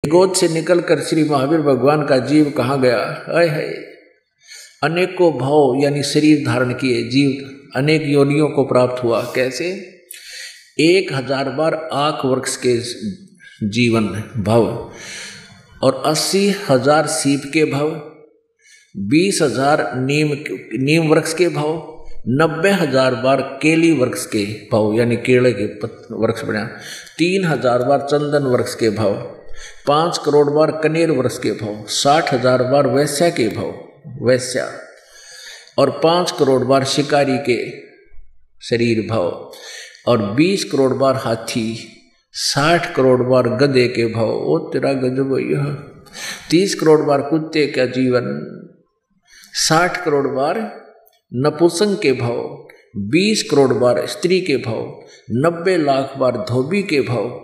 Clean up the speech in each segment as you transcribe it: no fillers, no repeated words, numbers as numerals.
गोद से निकलकर श्री महावीर भगवान का जीव कहाँ गया? हाय हाय, अनेकों भाव यानी शरीर धारण किए जीव अनेक योनियों को प्राप्त हुआ। कैसे? 1000 बार आँख वृक्ष के जीवन भव और 80,000 सीप के भव, 20,000 नीम वृक्ष के भव, 90,000 बार केली वृक्ष के भव यानी केले के वृक्ष बना, 3,000 बार चंदन वृक्ष के भव, 5 करोड़ बार कनेर वृक्ष के भव, 60,000 बार वैश्या के भव वैश्या, और 5 करोड़ बार शिकारी के शरीर भव, और 20 करोड़ बार हाथी, 60 करोड़ बार गधे के भव। ओ तेरा गजब यह 30 करोड़ बार कुत्ते का जीवन, 60 करोड़ बार नपुंसक के भव, 20 करोड़ बार स्त्री के भव, 90 लाख बार धोबी के भव,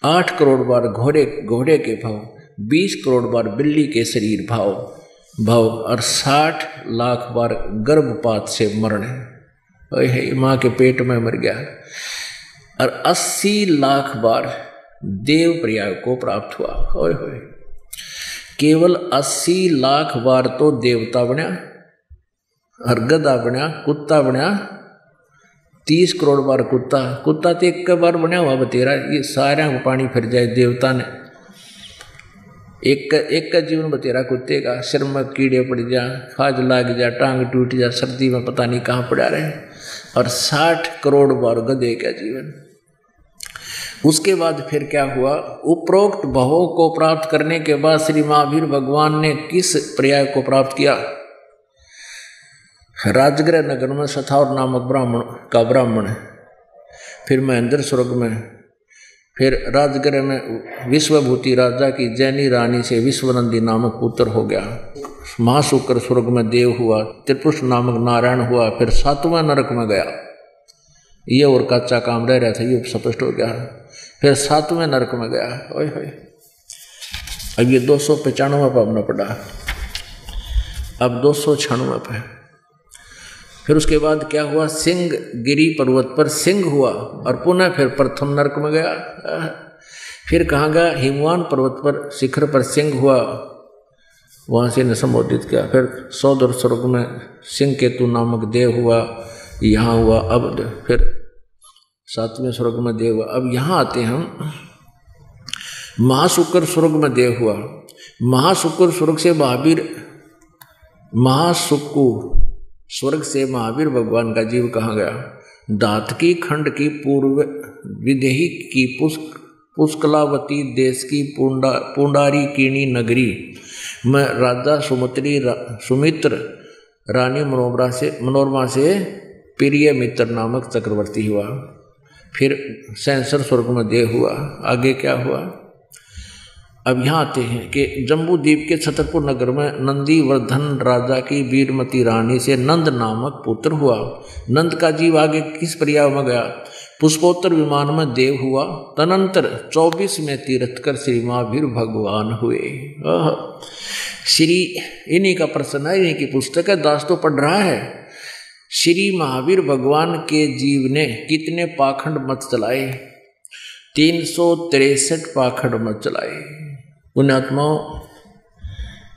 8 करोड़ बार घोड़े के भव, 20 करोड़ बार बिल्ली के शरीर भव और 60 लाख बार गर्भपात से मरण, माँ के पेट में मर गया, और 80 लाख बार देव प्रयाग को प्राप्त हुआ। होय होय, केवल 80 लाख बार तो देवता बना और गधा बना, कुत्ता बना, 30 करोड़ बार कुत्ता तो एक बार बना हुआ बतेरा, ये सारा पानी फिर जाए देवता ने, एक का जीवन बतेरा कुत्ते का, सिर में कीड़े पड़ जा, खाज लाग जा, टांग टूट जा, सर्दी में पता नहीं कहाँ पड़ा रहे, और 60 करोड़ बार गधे का जीवन। उसके बाद फिर क्या हुआ? उपरोक्त भावों को प्राप्त करने के बाद श्री महावीर भगवान ने किस पर्याय को प्राप्त किया? राजगृह नगर में सथावर नामक ब्राह्मण, फिर महेंद्र स्वर्ग में, फिर राजगृह में विश्वभूति राजा की जैनी रानी से विश्वनंदी नामक पुत्र हो गया, महाशुक्र स्वर्ग में देव हुआ, त्रिपुरुष नामक नारायण हुआ, फिर 7वें नरक में गया, ये और कच्चा काम रह रहा था, ये स्पष्ट हो गया, फिर 7वें नरक में गया। ओए होए, अब ये 295 पे अपना पड़ा, अब 296 पे। फिर उसके बाद क्या हुआ? सिंह गिरी पर्वत पर सिंह हुआ और पुनः फिर प्रथम नरक में गया। फिर कहाँ गया? हिमवान पर्वत पर शिखर पर सिंह हुआ, वहाँ से ने संबोधित किया। फिर सौदर स्वर्ग में सिंह केतु नामक देव हुआ, यहाँ हुआ। अब फिर 7वें स्वर्ग में देव हुआ। अब यहाँ आते हम, महाशुक्र स्वर्ग में देव हुआ। महाशुक्र स्वर्ग से महाशुक्र स्वर्ग से महावीर भगवान का जीव कहाँ गया? दातकी खंड की पूर्व विदेही की पुष्कलावती देश की पुंडारी कीणी नगरी में राजा सुमित्र रानी मनोरमा से प्रिय मित्र नामक चक्रवर्ती हुआ। फिर सैंसर स्वर्ग में देव हुआ। आगे क्या हुआ? अब यहाँ आते हैं कि जम्बू द्वीप के छतरपुर नगर में नंदीवर्धन राजा की वीरमती रानी से नंद नामक पुत्र हुआ। नंद का जीव आगे किस पर्याय में गया? पुष्पोत्तर विमान में देव हुआ। तदनंतर 24 में तीर्थ कर श्री महावीर भगवान हुए। श्री इन्हीं का प्रश्न है, इन्हीं की पुस्तक है, दास तो पढ़ रहा है। श्री महावीर भगवान के जीव ने कितने पाखंड मत चलाए? 363 पाखंड मत चलाए। पुण्यात्माओं,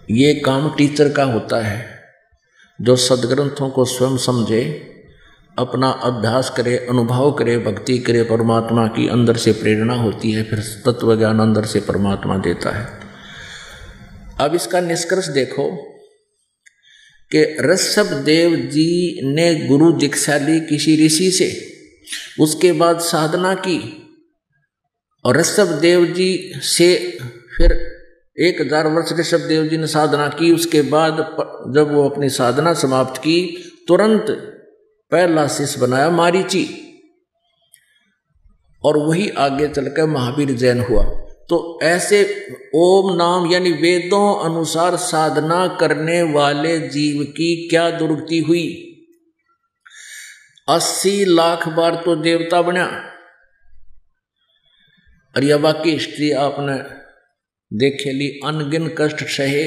ये काम टीचर का होता है, जो सदग्रंथों को स्वयं समझे, अपना अभ्यास करे, अनुभव करे, भक्ति करे, परमात्मा की अंदर से प्रेरणा होती है, फिर तत्व ज्ञान अंदर से परमात्मा देता है। अब इसका निष्कर्ष देखो कि ऋषभ देव जी ने गुरु दीक्षा ली किसी ऋषि से, उसके बाद साधना की, और ऋषभ देव जी से फिर 1000 वर्ष ऋषभ देव जी ने साधना की। उसके बाद जब वो अपनी साधना समाप्त की, तुरंत पहला शिष्य बनाया मारीची, और वही आगे चलकर महावीर जैन हुआ। तो ऐसे ओम नाम यानी वेदों अनुसार साधना करने वाले जीव की क्या दुर्गति हुई? 80 लाख बार तो देवता बना, और यह बाकी हिस्ट्री आपने देखे ली। अनगिन कष्ट सहे,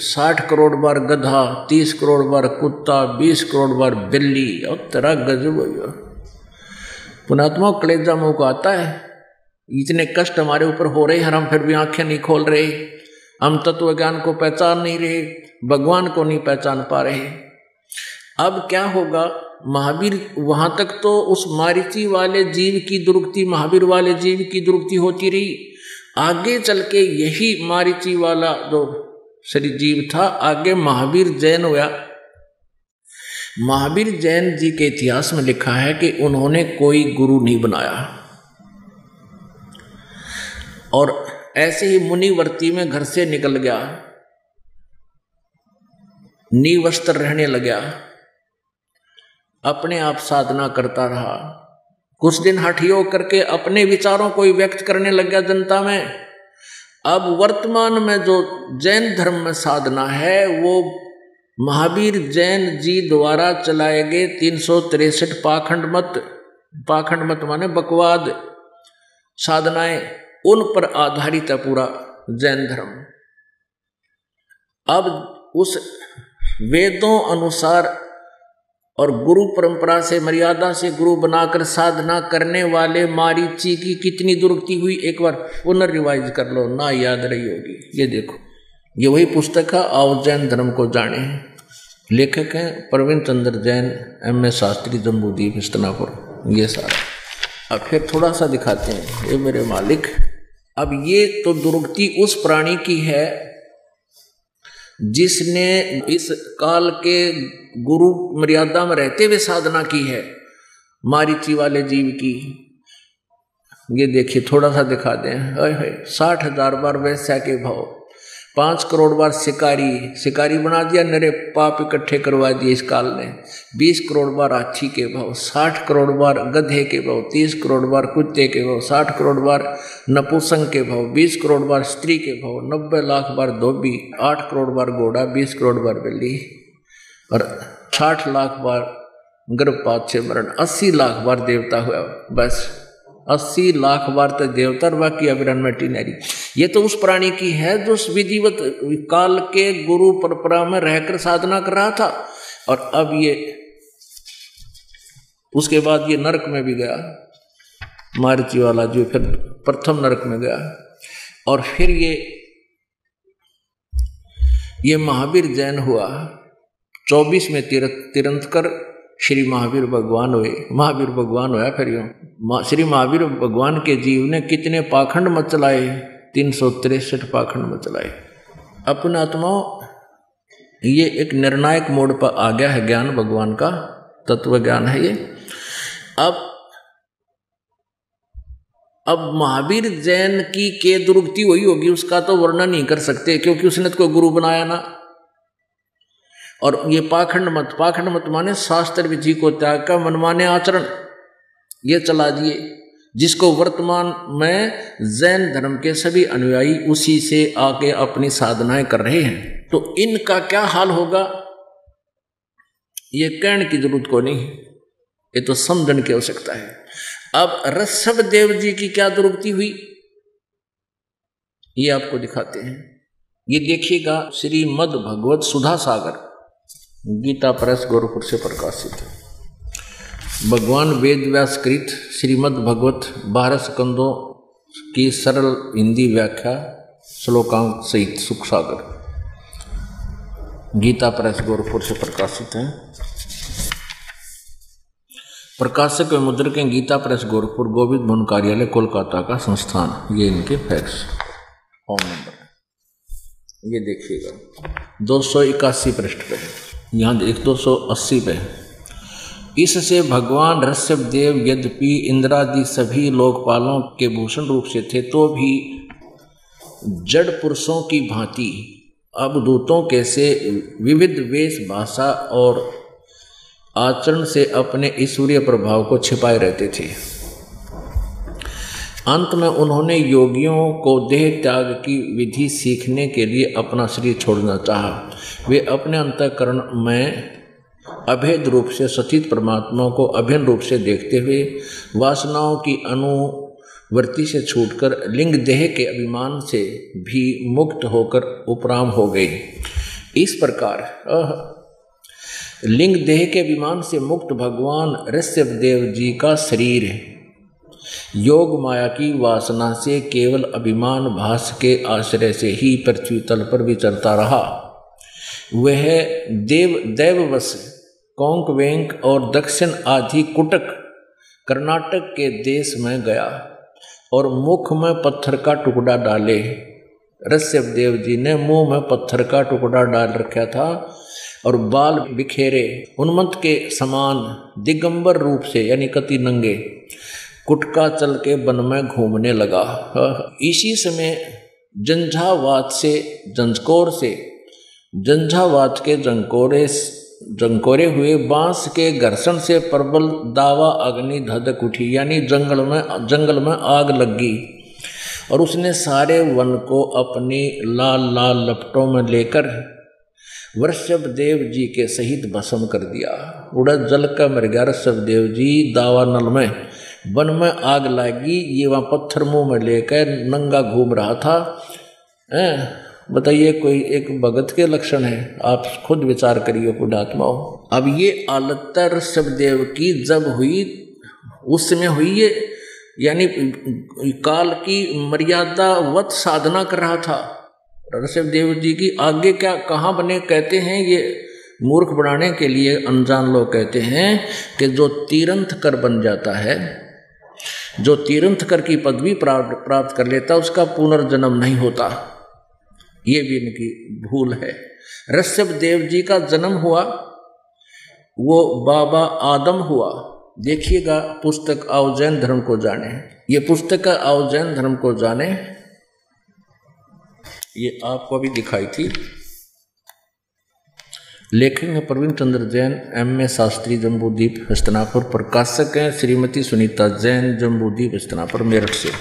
60 करोड़ बार गधा, 30 करोड़ बार कुत्ता, 20 करोड़ बार बिल्ली, और तेरा गजब। पुणात्मा कलेजा मुँह को आता है, इतने कष्ट हमारे ऊपर हो रहे हैं, हम फिर भी आंखें नहीं खोल रहे, हम तत्व ज्ञान को पहचान नहीं रहे, भगवान को नहीं पहचान पा रहे। अब क्या होगा? महावीर वहां तक तो उस मारीची वाले जीव की दुर्गति, महावीर वाले जीव की दुर्गति होती रही। आगे चल के यही मारीची वाला जो शरीर जीव था, आगे महावीर जैन हुआ। महावीर जैन जी के इतिहास में लिखा है कि उन्होंने कोई गुरु नहीं बनाया और ऐसे ही मुनिवर्ती में घर से निकल गया, निवस्त्र रहने लगा, अपने आप साधना करता रहा। कुछ दिन हठी होकर के अपने विचारों को ही व्यक्त करने लग गया जनता में। अब वर्तमान में जो जैन धर्म में साधना है वो महावीर जैन जी द्वारा चलाए गए 363 पाखंड मत माने बकवाद साधनाएं, उन पर आधारित है पूरा जैन धर्म। अब उस वेदों अनुसार और गुरु परंपरा से, मर्यादा से गुरु बनाकर साधना करने वाले मारीची की कितनी दुर्गति हुई, एक बार पुनर्रिवाइज कर लो, ना याद रही होगी। ये देखो, ये वही पुस्तक है, आओ जैन धर्म को जाने। लेखक हैं प्रवीण चंद्र जैन, M.A. शास्त्री, जम्बूद्वीप, हस्तिनापुर। ये सारा अब फिर थोड़ा सा दिखाते हैं, ये मेरे मालिक। अब ये तो दुर्गति उस प्राणी की है जिसने इस काल के गुरु मर्यादा में रहते हुए साधना की है, मारीची वाले जीव की। ये देखिए, थोड़ा सा दिखा दें। 60,000 बार वैश्या के भाव, 5 करोड़ बार शिकारी बना दिया, नरे पाप इकट्ठे करवा दिए इस काल ने। 20 करोड़ बार हाथी के भाव, 60 करोड़ बार गधे के भाव, 30 करोड़ बार कुत्ते के भाव, 60 करोड़ बार नपुंसक के भाव, 20 करोड़ बार स्त्री के भाव, 90 लाख बार धोबी, 8 करोड़ बार घोड़ा, 20 करोड़ बार बिल्ली और 60 लाख बार गर्भपात से मरण, 80 लाख बार देवता हुआ। बस 80 लाख बार तो देवता, बाकी अविरन में टीनरी। ये तो उस प्राणी की है जो विधिवत काल के गुरु परंपरा में रहकर साधना कर रहा था। और अब ये उसके बाद ये नरक में भी गया, मारीची वाला जो फिर प्रथम नरक में गया। और फिर ये महावीर जैन हुआ। 24 में तीर्थंकर श्री महावीर भगवान हुए, महावीर भगवान हुआ। फिर यूँ श्री महावीर भगवान के जीव ने कितने पाखंड मत चलाए, 363 पाखंड मत चलाए। अपने आत्माओं, ये एक निर्णायक मोड़ पर आ गया है ज्ञान, भगवान का तत्व ज्ञान है ये। अब महावीर जैन की के दुर्गति हुई होगी, उसका तो वर्णन नहीं कर सकते, क्योंकि उसने तो कोई गुरु बनाया ना। और ये पाखंड मत माने शास्त्र विधि को त्याग का मनमाने आचरण ये चला दिए, जिसको वर्तमान में जैन धर्म के सभी अनुयायी उसी से आके अपनी साधनाएं कर रहे हैं। तो इनका क्या हाल होगा ये कहने की जरूरत को नहीं, ये तो समझने की आवश्यकता है। अब ऋषभ देव जी की क्या दुर्गति हुई ये आपको दिखाते हैं। ये देखिएगा, श्रीमद् भगवत सुधा सागर, गीता प्रेस, गोरखपुर से प्रकाशित है। भगवान वेद व्यास कृत श्रीमद् भगवत 12 स्कंदों की सरल हिंदी व्याख्या श्लोकांक सहित सुख सागर, गीता प्रेस, गोरखपुर से प्रकाशित है। प्रकाशक व मुद्रक हैं गीता प्रेस, गोरखपुर, गोविंद भवन कार्यालय, कोलकाता का संस्थान। ये इनके फैक्स फोन नंबर है। ये देखिएगा 281 पृष्ठ पे, यहाँ 280 पे। इससे भगवान ऋषभ देव यद्यपि इंद्रादि सभी लोकपालों के भूषण रूप से थे, तो भी जड़ पुरुषों की भांति अवधूतों के से विविध वेश, भाषा और आचरण से अपने ईश्वरीय प्रभाव को छिपाए रहते थे। अंत में उन्होंने योगियों को देह त्याग की विधि सीखने के लिए अपना शरीर छोड़ना चाहा। वे अपने अंतःकरण में अभेद रूप से सचित परमात्मा को अभिन्न रूप से देखते हुए वासनाओं की अनुवृत्ति से छूटकर लिंग देह के अभिमान से भी मुक्त होकर उपराम हो गए। इस प्रकार लिंग देह के अभिमान से मुक्त भगवान ऋषभ देव जी का शरीर योग माया की वासना से केवल अभिमान भास के आश्रय से ही पृथ्वी तल पर विचरता रहा। वह दैववश कोंक वेंक और दक्षिण आदि कुटक कर्नाटक के देश में गया और मुख में पत्थर का टुकड़ा डाले। ऋषभदेव जी ने मुंह में पत्थर का टुकड़ा डाल रखा था और बाल बिखेरे उन्मत्त के समान दिगंबर रूप से यानी कति नंगे कुटका चल के वन में घूमने लगा। इसी समय झंझावात के जंकोरे हुए बांस के घर्षण से प्रबल दावा अग्नि धधक उठी, यानी जंगल में आग लगी और उसने सारे वन को अपनी लाल लाल लपटों में लेकर वृषभदेव जी के सहित भस्म कर दिया। उड़द जल का मर गया वृषभदेव जी दावा नल में। वन में आग लगी, ये वहाँ पत्थर मुंह में लेकर नंगा घूम रहा था। बताइए कोई एक भगत के लक्षण है? आप खुद विचार करिए पुण्यात्माओं। अब ये हालत ऋषभदेव की जब हुई, उस समय हुई ये, यानी काल की मर्यादा वत साधना कर रहा था ऋषभदेव जी की। आगे क्या कहाँ बने? कहते हैं ये मूर्ख बनाने के लिए अनजान लोग कहते हैं कि जो तीरंथकर बन जाता है, जो तीरंथकर की पदवी प्राप्त कर लेता, उसका पुनर्जन्म नहीं होता। ये भी इनकी भूल है। ऋषभदेव जी का जन्म हुआ, वो बाबा आदम हुआ। देखिएगा पुस्तक आओ जैन धर्म को जाने, ये पुस्तक आओ जैन धर्म को जाने, ये आपको अभी दिखाई थी। लेखक हैं प्रवीण चंद्र जैन, M.A. शास्त्री, जम्बूद्वीप हस्तिनापुर। प्रकाशक हैं श्रीमती सुनीता जैन, जम्बूद्वीप हस्तिनापुर मेरठ से।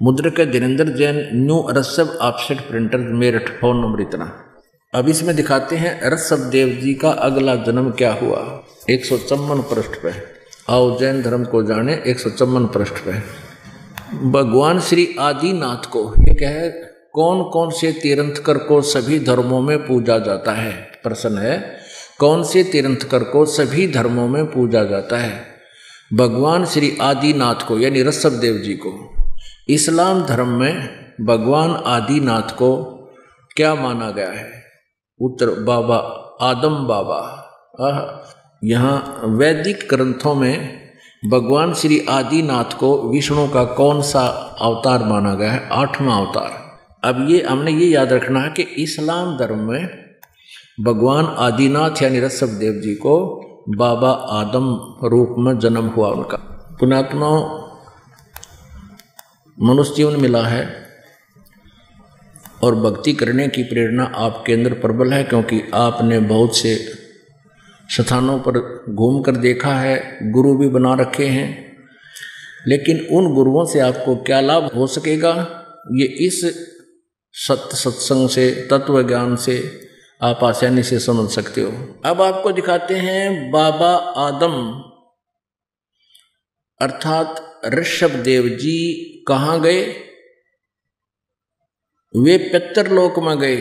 मुद्रक है Dhirendra Jain, new Rishabh offset printer Meerut. Phone number इतना। अब इसमें दिखाते हैं ऋषभदेव जी का अगला जन्म क्या हुआ। 154 पृष्ठ पे आओ जैन धर्म को जाने, 154 पृष्ठ पे। भगवान श्री आदिनाथ को ये कहे कौन कौन से तीर्थंकर को सभी धर्मों में पूजा जाता है? प्रश्न है, कौन से तीर्थंकर को सभी धर्मों में पूजा जाता है? भगवान श्री आदिनाथ को यानी ऋषभदेव जी को। इस्लाम धर्म में भगवान आदिनाथ को क्या माना गया है? उत्तर बाबा आदम बाबा। यहाँ वैदिक ग्रंथों में भगवान श्री आदिनाथ को विष्णु का कौन सा अवतार माना गया है? 8वां अवतार। अब ये हमने ये याद रखना है कि इस्लाम धर्म में भगवान आदिनाथ यानी ऋषभदेव जी को बाबा आदम रूप में जन्म हुआ उनका। पुण्यात्माओं, मनुष्य जीवन मिला है और भक्ति करने की प्रेरणा आपके अंदर प्रबल है, क्योंकि आपने बहुत से स्थानों पर घूमकर देखा है, गुरु भी बना रखे हैं। लेकिन उन गुरुओं से आपको क्या लाभ हो सकेगा, ये इस सत्संग से, तत्व ज्ञान से आप आसानी से समझ सकते हो। अब आपको दिखाते हैं बाबा आदम अर्थात ऋषभदेव जी कहाँ गए? वे पितरलोक में गए।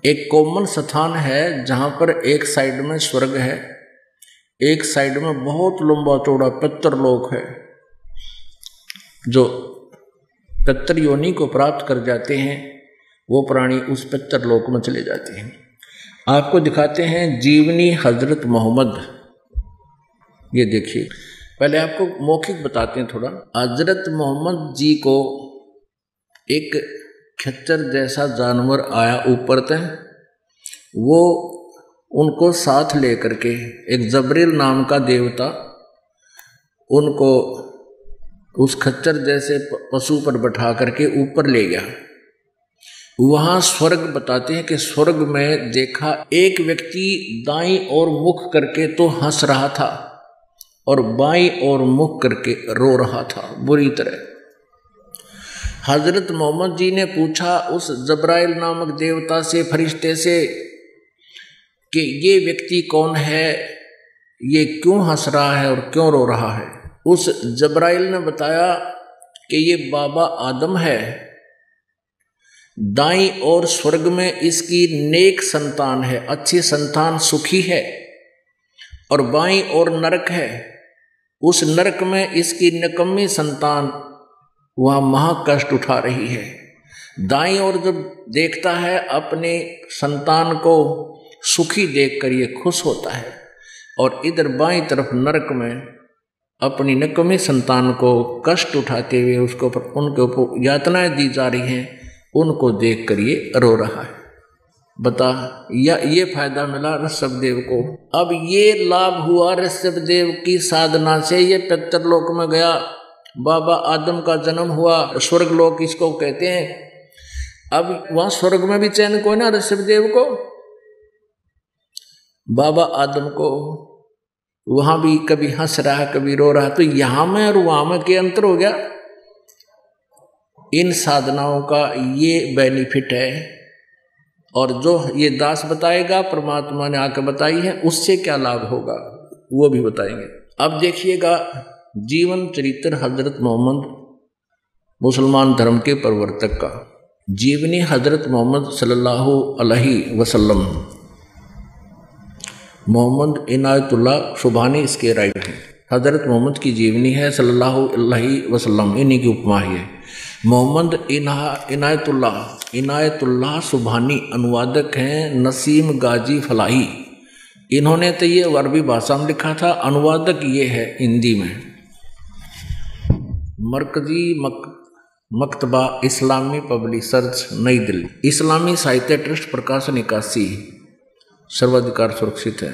एक कॉमन स्थान है जहां पर एक साइड में स्वर्ग है, एक साइड में बहुत लंबा चौड़ा पितरलोक है। जो पितर योनि को प्राप्त कर जाते हैं वो प्राणी उस पितरलोक में चले जाते हैं। आपको दिखाते हैं जीवनी हजरत मोहम्मद। ये देखिए, पहले आपको मौखिक बताते हैं थोड़ा। हजरत मोहम्मद जी को एक खच्चर जैसा जानवर आया ऊपर तक, वो उनको साथ लेकर के एक जबरील नाम का देवता उनको उस खच्चर जैसे पशु पर बैठा करके ऊपर ले गया। वहां स्वर्ग बताते हैं कि स्वर्ग में देखा एक व्यक्ति दाईं ओर मुख करके तो हंस रहा था और बाईं ओर मुख करके रो रहा था बुरी तरह। हजरत मोहम्मद जी ने पूछा उस जबराइल नामक देवता से, फरिश्ते से, कि ये व्यक्ति कौन है, ये क्यों हंस रहा है और क्यों रो रहा है। उस जबराइल ने बताया कि ये बाबा आदम है, दाईं ओर स्वर्ग में इसकी नेक संतान है, अच्छी संतान सुखी है, और बाईं ओर नरक है, उस नरक में इसकी निकम्मी संतान वह महाकष्ट उठा रही है। दाईं ओर जब देखता है अपने संतान को सुखी देखकर ये खुश होता है, और इधर बाईं तरफ नरक में अपनी निकम्मी संतान को कष्ट उठाते हुए उनके ऊपर यातनाएं दी जा रही हैं, उनको देखकर ये रो रहा है। बता, या ये फायदा मिला ऋषभदेव को। अब ये लाभ हुआ ऋषभदेव की साधना से, ये पितरलोक में गया, बाबा आदम का जन्म हुआ, स्वर्गलोक इसको कहते हैं। अब वहां स्वर्ग में भी चैन को ना ऋषभदेव को, बाबा आदम को, वहां भी कभी हंस रहा है कभी रो रहा है। तो यहां में और वहां में क्या अंतर हो गया? इन साधनाओं का ये बेनिफिट है, और जो ये दास बताएगा, परमात्मा ने आकर बताई है, उससे क्या लाभ होगा वो भी बताएंगे। अब देखिएगा जीवन चरित्र हजरत मोहम्मद मुसलमान धर्म के प्रवर्तक का। जीवनी हजरत मोहम्मद सल्लल्लाहु अलैहि वसल्लम, मोहम्मद इनायतुल्लाह सुबहानी इसके राइट हैं। हजरत मोहम्मद की जीवनी है सल्लल्लाहु अलैहि वसल्लम, इन्हीं की उपमा ही है। मोहम्मद इनायतुल्लाह सुबहानी अनुवादक हैं नसीम गाजी फलाही। इन्होंने तो ये अरबी भाषा में लिखा था, अनुवादक ये है हिंदी में। मरकजी मकतबा इस्लामी पब्लिशर्स नई दिल्ली, इस्लामी साहित्य ट्रस्ट प्रकाशन 81, सर्वाधिकार सुरक्षित है।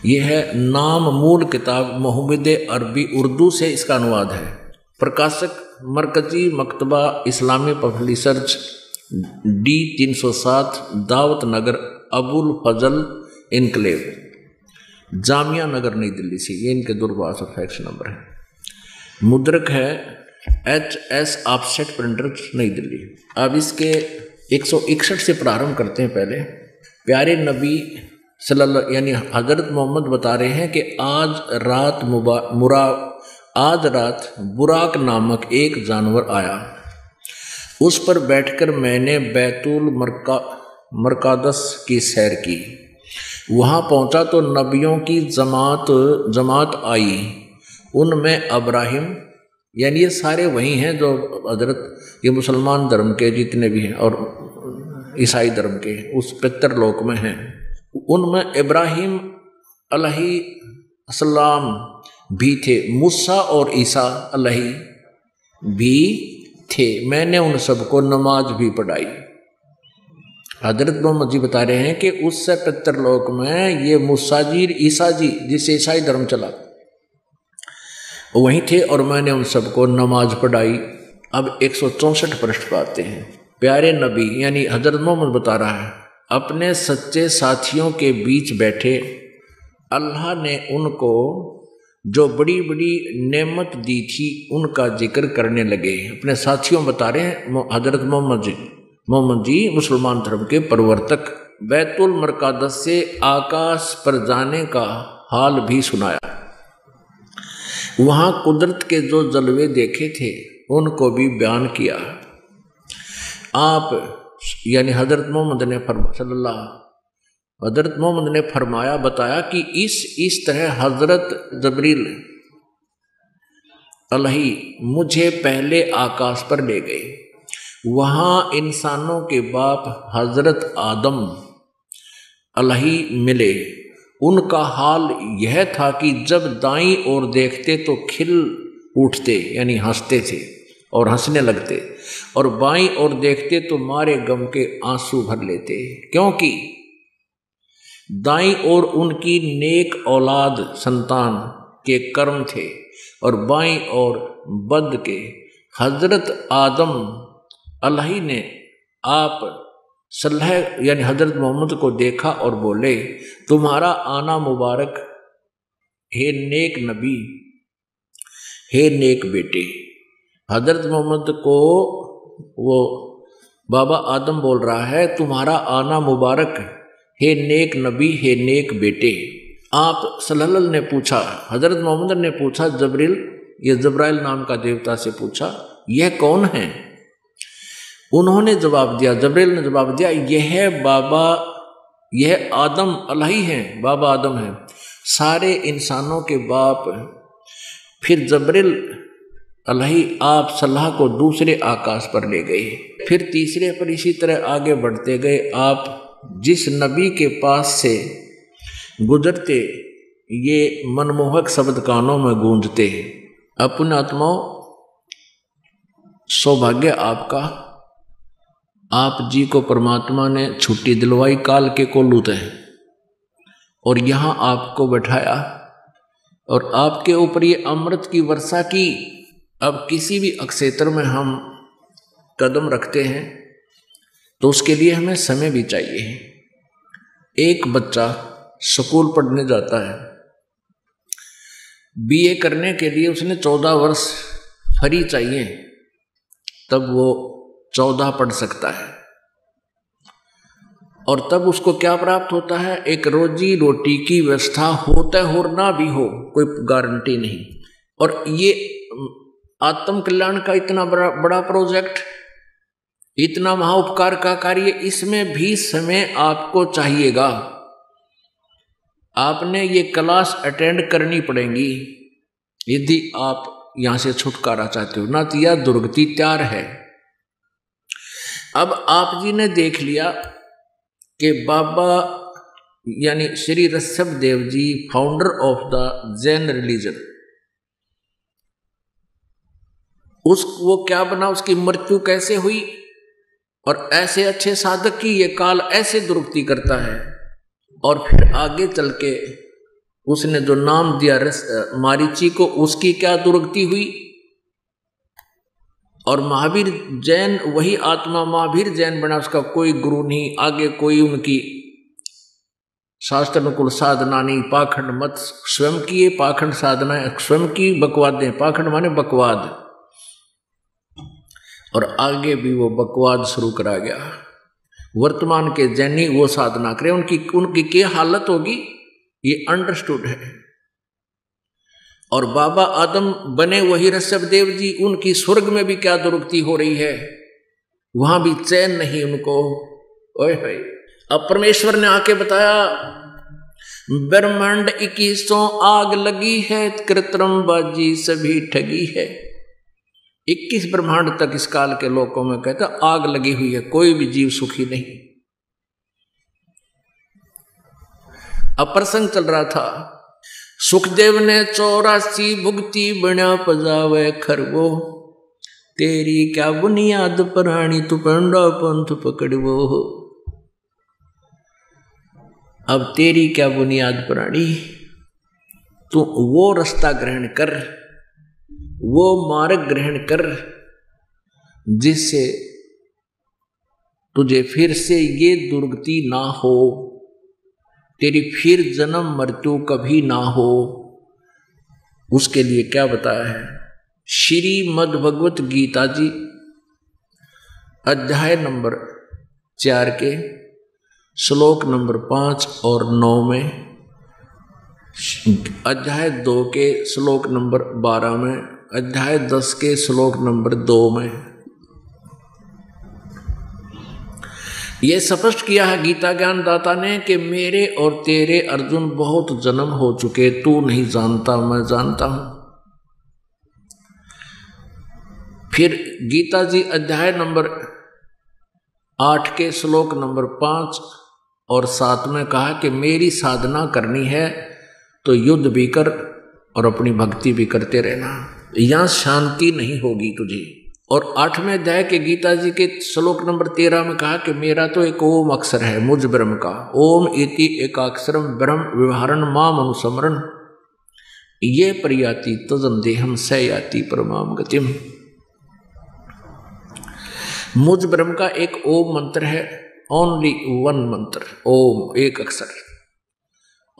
यह है नाम मूल किताब मोहम्मद अरबी, उर्दू से इसका अनुवाद है। प्रकाशक मरकजी मकतबा इस्लामी पब्लिशर्स D 307 दावत नगर अबुल फजल इनकलेव, जामिया नगर नई दिल्ली से। ये इनके दूरभाष और फैक्स नंबर है। मुद्रक है HS ऑफसेट प्रिंटर्स नई दिल्ली। अब इसके 161 से प्रारंभ करते हैं। पहले प्यारे नबी सल्लल्लाहु यानी हजरत मोहम्मद बता रहे हैं कि आज रात बुराक नामक एक जानवर आया, उस पर बैठकर मैंने बैतुल मरकादस की सैर की। वहाँ पहुँचा तो नबियों की जमात आई, उनमें अब्राहिम, यानी ये सारे वही हैं जो हजरत ये मुसलमान धर्म के जितने भी हैं और ईसाई धर्म के उस पितरलोक में हैं। उनमें इब्राहिम अलैहिस्सलाम भी थे, मूसा और ईसा अलैहि भी थे। मैंने उन सबको नमाज भी पढ़ाई। हजरत मोहम्मद जी बता रहे हैं कि उससे पितरलोक में ये मूसा जी ईसा जी जिससे ईसाई धर्म चला वहीं थे, और मैंने उन सबको नमाज पढ़ाई। अब 164 पृष्ठ पर आते हैं। प्यारे नबी यानी हजरत मोहम्मद बता रहा है, अपने सच्चे साथियों के बीच बैठे अल्लाह ने उनको जो बड़ी बड़ी नेमत दी थी उनका जिक्र करने लगे। अपने साथियों बता रहे हैं हजरत मोहम्मद जी मुसलमान धर्म के प्रवर्तक। बैतुल मरकादस से आकाश पर जाने का हाल भी सुनाया। वहाँ कुदरत के जो जलवे देखे थे उनको भी बयान किया। आप यानी हजरत मोहम्मद ने फरमाया बताया कि इस तरह हजरत जबरील अलैहि मुझे पहले आकाश पर ले गए। वहाँ इंसानों के बाप हजरत आदम अलैहि मिले। उनका हाल यह था कि जब दाईं ओर देखते तो खिल उठते यानी हंसते थे और हंसने लगते, और बाईं ओर देखते तो मारे गम के आंसू भर लेते, क्योंकि दाईं ओर उनकी नेक औलाद संतान के कर्म थे और बाईं ओर बद के। हजरत आदम अलैहि ने आप सल्लल्लाहु यानी हजरत मोहम्मद को देखा और बोले, तुम्हारा आना मुबारक हे नेक नबी, हे नेक बेटे। हजरत मोहम्मद को वो बाबा आदम बोल रहा है, तुम्हारा आना मुबारक हे नेक नबी, हे नेक बेटे। आप सल्लल्लाहु ने पूछा, हजरत मोहम्मद ने पूछा जबरील, ये जब्राइल नाम का देवता से पूछा, यह कौन है? उन्होंने जवाब दिया, जबरील ने जवाब दिया, यह आदम अलैहि हैं, बाबा आदम हैं, सारे इंसानों के बाप फिर जबरील अलही आप सलाह को दूसरे आकाश पर ले गए, फिर तीसरे पर इसी तरह आगे बढ़ते गए। आप जिस नबी के पास से गुजरते ये मनमोहक शब्द कानों में गूंजते हैं। अपने आत्माओं, सौभाग्य आपका, आप जी को परमात्मा ने छुट्टी दिलवाई काल के कोलूत है और यहाँ आपको बैठाया और आपके ऊपर ये अमृत की वर्षा की। अब किसी भी अक्षेत्र में हम कदम रखते हैं तो उसके लिए हमें समय भी चाहिए। एक बच्चा स्कूल पढ़ने जाता है, बीए करने के लिए उसने 14 वर्ष फ्री चाहिए, तब वो 14 पढ़ सकता है और तब उसको क्या प्राप्त होता है? एक रोजी रोटी की व्यवस्था होता है और ना भी हो, कोई गारंटी नहीं। और ये आत्म कल्याण का इतना बड़ा प्रोजेक्ट, इतना महाउपकार का कार्य, इसमें भी समय आपको चाहिएगा। आपने ये क्लास अटेंड करनी पड़ेगी यदि आप यहां से छुटकारा चाहते हो, ना तो यह दुर्गति तैयार है। अब आप जी ने देख लिया कि बाबा यानी Shri Rishabh Dev ji, founder of the Jain religion, वो क्या बना, उसकी मृत्यु कैसे हुई और ऐसे अच्छे साधक की ये काल ऐसे दुर्गति करता है। और फिर आगे चल के उसने जो नाम दिया मारीची को, उसकी क्या दुर्गति हुई। और महावीर जैन वही आत्मा महावीर जैन बना, उसका कोई गुरु नहीं, आगे कोई उनकी शास्त्र अनुकूल साधना नहीं, पाखंड मत स्वयं की, ये पाखंड साधना स्वयं की, बकवादें, पाखंड माने बकवाद, और आगे भी वो बकवाद शुरू करा गया। वर्तमान के जैनी वो साधना करें, उनकी क्या हालत होगी ये अंडरस्टूड है। और बाबा आदम बने वही ऋषभ देव जी, उनकी स्वर्ग में भी क्या दुर्गति हो रही है, वहां भी चैन नहीं उनको। ओए होए, अब परमेश्वर ने आके बताया ब्रह्मांड 21 आग लगी है, कृत्रिम बाजी सभी ठगी है। 21 ब्रह्मांड तक इस काल के लोकों में कहता आग लगी हुई है, कोई भी जीव सुखी नहीं। अप्रसंग चल रहा था, सुखदेव ने 84 भुगती बना पजावे खरगो, तेरी क्या बुनियाद प्राणी तू पंडा पंथ पकड़वो। अब तेरी क्या बुनियाद प्राणी, तू वो रास्ता ग्रहण कर, वो मार्ग ग्रहण कर जिससे तुझे फिर से ये दुर्गति ना हो, तेरी फिर जन्म मृत्यु कभी ना हो। उसके लिए क्या बताया है? श्रीमद् भगवत गीता जी अध्याय नंबर 4 के श्लोक नंबर 5 और 9 में, अध्याय 2 के श्लोक नंबर 12 में, अध्याय 10 के श्लोक नंबर 2 में यह स्पष्ट किया है गीता ज्ञान दाता ने कि मेरे और तेरे अर्जुन बहुत जन्म हो चुके, तू नहीं जानता, मैं जानता हूं। फिर गीता जी अध्याय नंबर 8 के श्लोक नंबर 5 और 7 में कहा कि मेरी साधना करनी है तो युद्ध भी कर और अपनी भक्ति भी करते रहना, यहां शांति नहीं होगी तुझे। और 8वें अध्याय के गीता जी के श्लोक नंबर 13 में कहा कि मेरा तो एक ओम अक्षर है मुझ ब्रह्म का, ओम इति एकाक्षरम ब्रह्म व्यवहारन माम अनुसमरण, ये प्रयाति तजन देहम स याति परमाम गतिम। मुझ ब्रह्म का एक ओम मंत्र है, ओनली वन मंत्र, ओम एक अक्षर,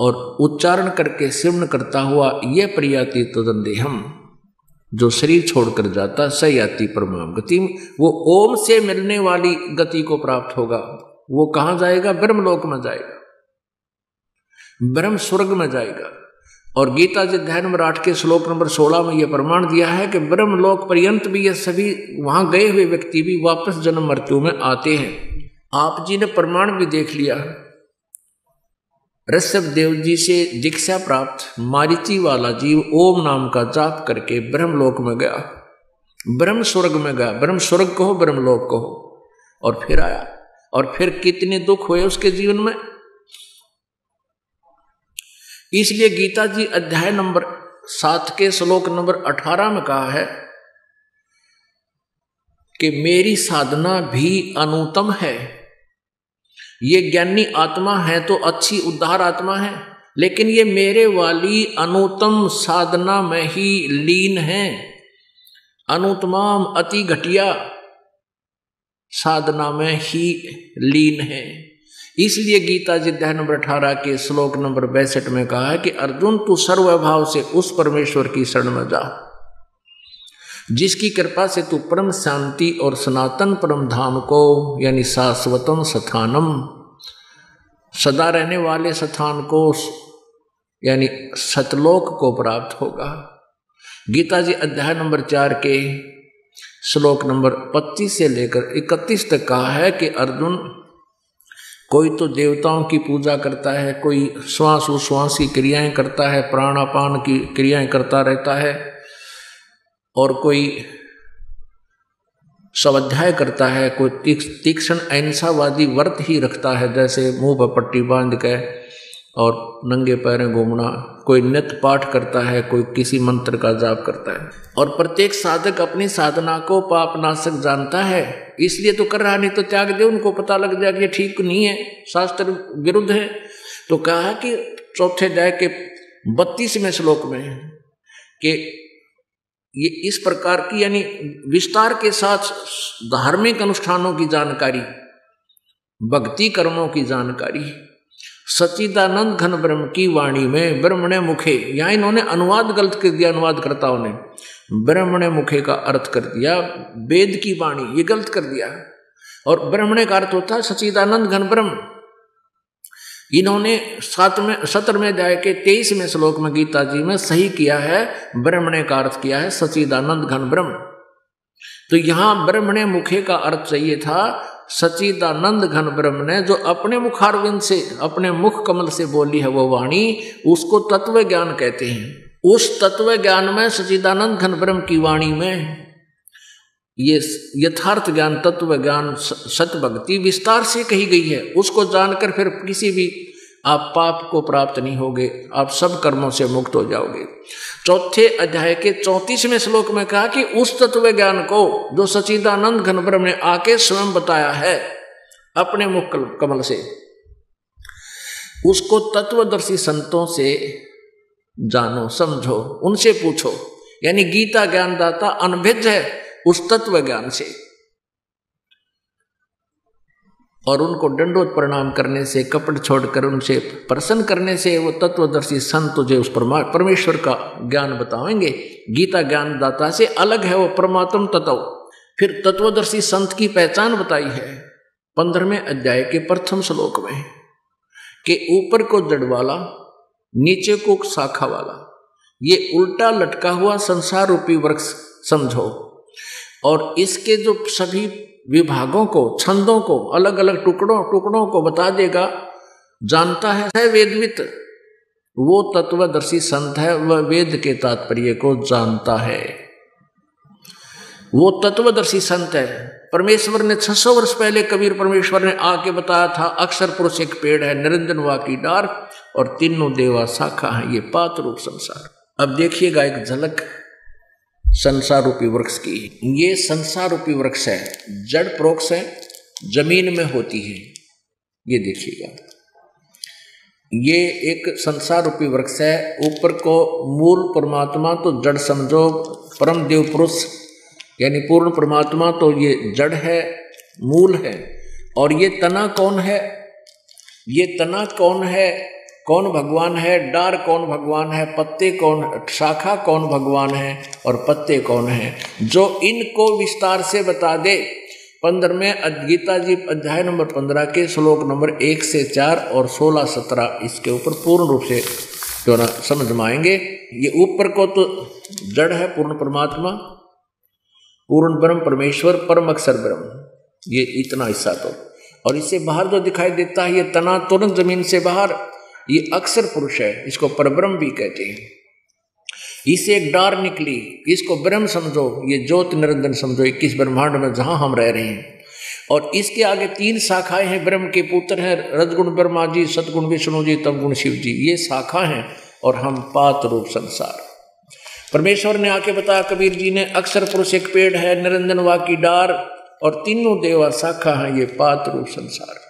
और उच्चारण करके सिमरण करता हुआ ये प्रयाति तदन देहम, जो शरीर छोड़कर जाता स याति परमाम गति, वो ओम से मिलने वाली गति को प्राप्त होगा। वो कहां जाएगा? ब्रह्मलोक में जाएगा, ब्रह्म स्वर्ग में जाएगा। और गीता जी अध्याय नंबर 8 के श्लोक नंबर 16 में यह प्रमाण दिया है कि ब्रह्मलोक पर्यंत भी ये सभी वहां गए हुए व्यक्ति भी वापस जन्म मृत्यु में आते हैं। आप जी ने प्रमाण भी देख लिया ऋषभ देव जी से दीक्षा प्राप्त मारीची वाला जीव ओम नाम का जाप करके ब्रह्मलोक में गया, ब्रह्म स्वर्ग में गया, ब्रह्म स्वर्ग कहो ब्रह्मलोक कहो, और फिर आया। और फिर कितने दुख हुए उसके जीवन में। इसलिए गीता जी अध्याय नंबर 7 के श्लोक नंबर 18 में कहा है कि मेरी साधना भी अनुत्तम है। ये ज्ञानी आत्मा है तो अच्छी उद्धार आत्मा है, लेकिन ये मेरे वाली अनुत्तम साधना में ही लीन है। अनुत्तम अति घटिया साधना में ही लीन है। इसलिए गीता जी अध्याय नंबर 18 के श्लोक नंबर 62 में कहा है कि अर्जुन तू सर्वभाव से उस परमेश्वर की शरण में जा जिसकी कृपा से तू परम शांति और सनातन परम धाम को यानी शाश्वतम स्थानम सदा रहने वाले स्थान को यानी सतलोक को प्राप्त होगा। गीता जी अध्याय नंबर 4 के श्लोक नंबर 25 से लेकर 31 तक कहा है कि अर्जुन कोई तो देवताओं की पूजा करता है, कोई श्वास उश्वास की क्रियाएं करता है, प्राणापान की क्रियाएं करता रहता है, और कोई स्वाध्याय करता है, कोई तीक्ष्ण अहिंसावादी व्रत ही रखता है, जैसे मुंह पर पट्टी बांध के और नंगे पैरें घूमना, कोई नित्य पाठ करता है, कोई किसी मंत्र का जाप करता है। और प्रत्येक साधक अपनी साधना को पापनाशक जानता है, इसलिए तो कर रहा, नहीं तो त्याग दे, उनको पता लग जाए कि ये ठीक नहीं है, शास्त्र विरुद्ध है। तो कहा कि चौथे अध्याय के 32वें श्लोक में कि ये इस प्रकार की यानी विस्तार के साथ धार्मिक अनुष्ठानों की जानकारी, भक्ति कर्मों की जानकारी, सच्चिदानंद घन ब्रह्म की वाणी में ब्रह्मणे मुखे, यहाँ इन्होंने अनुवाद गलत कर दिया, अनुवादकर्ताओं ने ब्रह्मणे मुखे का अर्थ कर दिया वेद की वाणी, ये गलत कर दिया। और ब्रह्मणे का अर्थ होता है सच्चिदानंद घन ब्रह्म। इन्होंने 17वें अध्याय के 23वें श्लोक में गीता जी में सही किया है, ब्रह्मणे का अर्थ किया है सच्चिदानंद घन ब्रह्म। तो यहाँ ब्रह्मणे मुखे का अर्थ चाहिए था सच्चिदानंद घन ब्रह्म ने जो अपने मुखारविंद से, अपने मुख कमल से बोली है वो वाणी, उसको तत्व ज्ञान कहते हैं। उस तत्व ज्ञान में सच्चिदानंद घन ब्रह्म की वाणी में ये यथार्थ ज्ञान, तत्व ज्ञान, सत्य भक्ति विस्तार से कही गई है। उसको जानकर फिर किसी भी आप पाप को प्राप्त नहीं होगे, आप सब कर्मों से मुक्त हो जाओगे। चौथे अध्याय के 34वें श्लोक में कहा कि उस तत्व ज्ञान को जो सच्चिदानंद घन ब्रह्म ने आके स्वयं बताया है अपने मुख कमल से, उसको तत्वदर्शी संतों से जानो, समझो, उनसे पूछो। यानी गीता ज्ञानदाता अनभिज्ञ है उस तत्व ज्ञान से, और उनको दंडोत प्रणाम करने से, कपट छोड़कर उनसे प्रसन्न करने से वो तत्वदर्शी संत तुझे उस परमेश्वर का ज्ञान बताएंगे। गीता ज्ञानदाता से अलग है, वो परमात्म तत्व। फिर तत्वदर्शी संत की पहचान बताई है 15वें अध्याय के प्रथम श्लोक में कि ऊपर को जड़ वाला, नीचे को शाखा वाला, ये उल्टा लटका हुआ संसार रूपी वृक्ष समझो, और इसके जो सभी विभागों को, छंदों को, अलग अलग टुकड़ों को बता देगा, जानता है वेदवित, वो तत्वदर्शी संत है, वह वेद के तात्पर्य को जानता है, वो तत्वदर्शी संत है। परमेश्वर ने 600 वर्ष पहले कबीर परमेश्वर ने आके बताया था, अक्षर पुरुष एक पेड़ है, निरंजन वा की डार और तीनों देवा शाखा है, ये पात रूप संसार। अब देखिएगा एक झलक संसार रूपी वृक्ष की। ये संसार रूपी वृक्ष है, जड़ प्रोक्ष है, जमीन में होती है। ये देखिएगा, ये एक संसार रूपी वृक्ष है। ऊपर को मूल परमात्मा तो जड़ समझो, परम देव पुरुष यानी पूर्ण परमात्मा तो ये जड़ है, मूल है। और ये तना कौन है? ये तना कौन है? कौन भगवान है? डार कौन भगवान है? पत्ते कौन, शाखा कौन भगवान है और पत्ते कौन है? जो इनको विस्तार से बता दे 15वें गीता जी अध्याय नंबर 15 के श्लोक नंबर 1 से 4 और 16-17 इसके ऊपर पूर्ण रूप से जो ना समझ में आएंगे। ये ऊपर को तो जड़ है, पूर्ण परमात्मा, पूर्ण ब्रह्म परमेश्वर, परम अक्षर ब्रह्म, ये इतना हिस्सा तो। और इससे बाहर जो दिखाई देता है ये तना तुरंत जमीन से बाहर, ये अक्षर पुरुष है, इसको परब्रह्म भी कहते हैं। इससे एक डार निकली, इसको ब्रह्म समझो, ये ज्योत निरंजन समझो 21 ब्रह्मांड में जहां हम रह रहे हैं। और इसके आगे 3 शाखाएं हैं, ब्रह्म के पुत्र हैं, रजगुण ब्रह्मा जी, सतगुण विष्णु जी, तमगुण शिव जी, ये शाखा हैं। और हम पात रूप संसार। परमेश्वर ने आके बताया, कबीर जी ने, अक्षर पुरुष एक पेड़ है, निरंजन वा की डार, और तीनों देवा शाखा है, ये पात रूप संसार।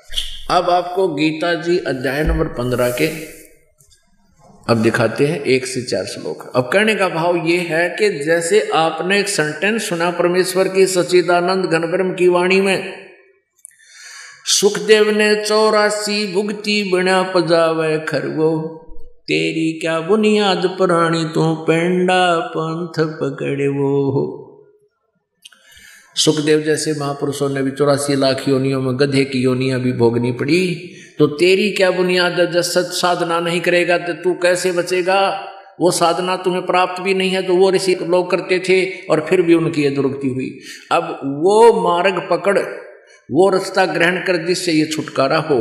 अब आपको गीता जी अध्याय नंबर 15 के अब दिखाते हैं 1 से 4 श्लोक। अब कहने का भाव ये है कि जैसे आपने एक सेंटेंस सुना परमेश्वर की सच्चिदानंद घन ब्रह्म की वाणी में, सुखदेव ने 84 भुगती बिना पजावे खरगो, तेरी क्या बुनियाद पुरानी तू पेंडा पंथ पकड़े वो। सुखदेव जैसे महापुरुषों ने भी 84 लाख योनियों में गधे की योनियां भी भोगनी पड़ी, तो तेरी क्या बुनियाद है? जब सच साधना नहीं करेगा तो तू कैसे बचेगा? वो साधना तुम्हें प्राप्त भी नहीं है तो वो ऋषि लोग करते थे और फिर भी उनकी दुर्गति हुई। अब वो मार्ग पकड़, वो रास्ता ग्रहण कर जिससे ये छुटकारा हो,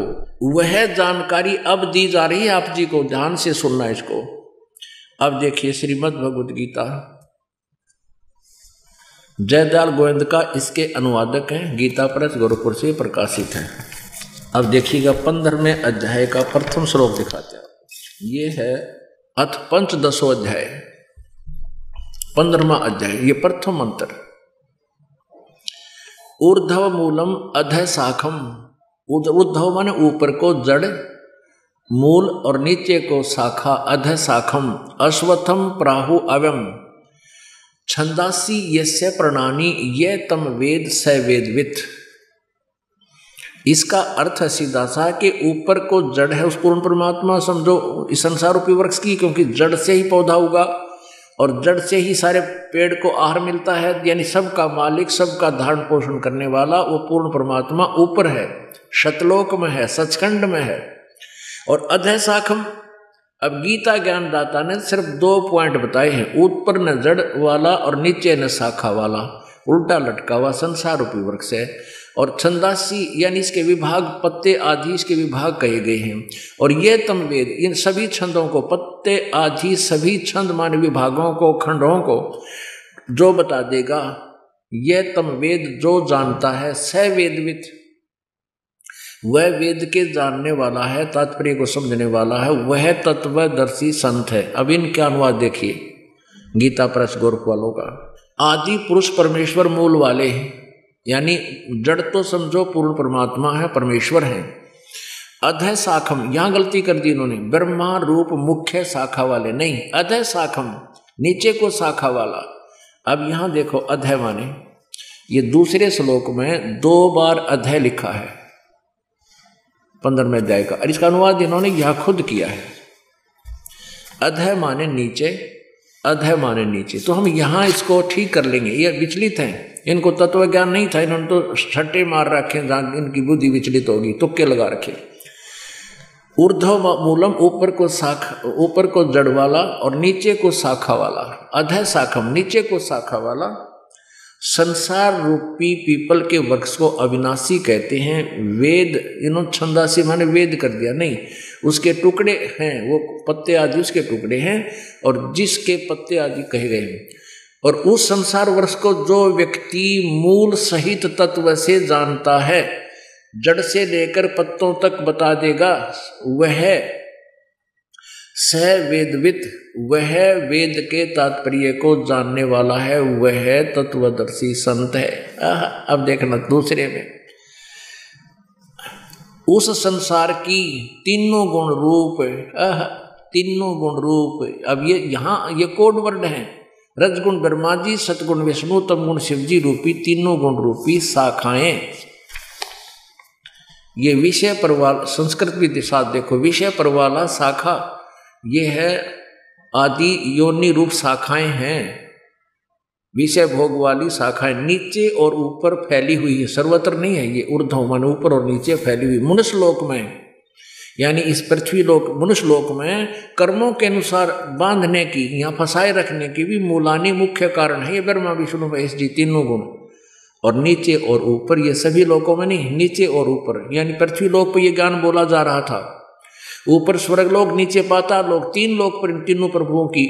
वह जानकारी अब दी जा रही है आप जी को। ध्यान से सुनना इसको। अब देखिए श्रीमद् भगवद गीता, जयदयाल गोविंद का इसके अनुवादक हैं, गीता प्रेस गोरखपुर से प्रकाशित है। अब देखिएगा 15वें अध्याय का प्रथम श्लोक दिखाते हैं। ये है अथ पंचदशो अध्याय, 15वां अध्याय, ये प्रथम मंत्र। ऊर्ध्व मूलम अधः शाखम, ऊर्ध्व माने ऊपर को जड़, मूल और नीचे को शाखा, अधः शाखम, अश्वत्थम प्राहु अव्यम, छंदासी यस्य प्रणानी ये तम वेद स वेदवित। इसका अर्थ है सीधा सा कि ऊपर को जड़ है उस पूर्ण परमात्मा समझो, इस संसार रूपी वृक्ष की, क्योंकि जड़ से ही पौधा होगा और जड़ से ही सारे पेड़ को आहार मिलता है, यानी सबका मालिक, सबका धारण पोषण करने वाला वो पूर्ण परमात्मा ऊपर है, शतलोक में है, सचखंड में है। और अधः शाखम, अब गीता ज्ञानदाता ने सिर्फ 2 पॉइंट बताए हैं, ऊपर न जड़ वाला और नीचे न शाखा वाला, उल्टा लटका हुआ संसार रूपी वृक्ष है। और छंदासी यानी इसके विभाग, पत्ते आदि इसके विभाग कहे गए हैं। और ये तम वेद, इन सभी छंदों को, पत्ते आदि सभी छंद माने विभागों को, खंडों को जो बता देगा, ये तम वेद जो जानता है, स वेदवित, वह वेद के जानने वाला है, तात्पर्य को समझने वाला है, वह तत्वदर्शी संत है। अब इनका अनुवाद देखिए गीता प्रेस गोरख वालों का। आदि पुरुष परमेश्वर मूल वाले हैं, यानी जड़ तो समझो पूर्ण परमात्मा है, परमेश्वर है। अधः शाखम, यहां गलती कर दी इन्होंने, ब्रह्मा रूप मुख्य शाखा वाले नहीं, अधः शाखम नीचे को शाखा वाला। अब यहां देखो अधः माने, ये दूसरे श्लोक में 2 बार अधः लिखा है 15वें अध्याय का, और इसका अनुवाद इन्होंने यह खुद किया है। अधः माने नीचे, अधः माने नीचे। तो हम यहाँ इसको ठीक कर लेंगे। ये विचलित हैं, इनको तत्व ज्ञान नहीं था, इन्होंने तो छट्टे मार रखे, जहाँ इनकी बुद्धि विचलित होगी, तुक्के लगा रखे। ऊर्ध्व मूलम, ऊपर को शाखा, ऊपर को जड़ वाला और नीचे को शाखा वाला, अधः शाखम नीचे को शाखा वाला। संसार रूपी पीपल के वृक्ष को अविनाशी कहते हैं। वेद, इन्होंने छंदासी माने वेद कर दिया, नहीं, उसके टुकड़े हैं, वो पत्ते आदि उसके टुकड़े हैं और जिसके पत्ते आदि कहे गए हैं। और उस संसार वृक्ष को जो व्यक्ति मूल सहित तत्व से जानता है, जड़ से लेकर पत्तों तक बता देगा, वह स वेदवित, वह वेद के तात्पर्य को जानने वाला है, वह तत्वदर्शी संत है। अब देखना दूसरे में, उस संसार की तीनों गुण रूप, तीनों गुण रूप। अब ये यहाँ ये कोड वर्ड है, रजगुण ब्रह्मा जी, सतगुण विष्णु, तमगुण शिव जी रूपी तीनों गुण रूपी शाखाएं। ये विषय पर वाला, संस्कृत भी दिशा देखो, विषय पर वाला शाखा ये है, आदि योनि रूप शाखाएं हैं, विषय भोग वाली शाखाएं नीचे और ऊपर फैली हुई है, सर्वत्र नहीं है। ये ऊर्ध्व माने ऊपर और नीचे फैली हुई। मनुष्य लोक में, यानी इस पृथ्वी लोक, मनुष्य लोक में कर्मों के अनुसार बांधने की, यहाँ फंसाए रखने की भी मूलानी मुख्य कारण है ये ब्रह्मा विष्णु महेश जी तीनों गुण। और नीचे और ऊपर, ये सभी लोकों में नहीं, नीचे और ऊपर, यानी पृथ्वी लोक पर यह ज्ञान बोला जा रहा था। ऊपर स्वर्गलोक, नीचे पाताल लोक, 3 लोक पर इन तीनों प्रभुओं की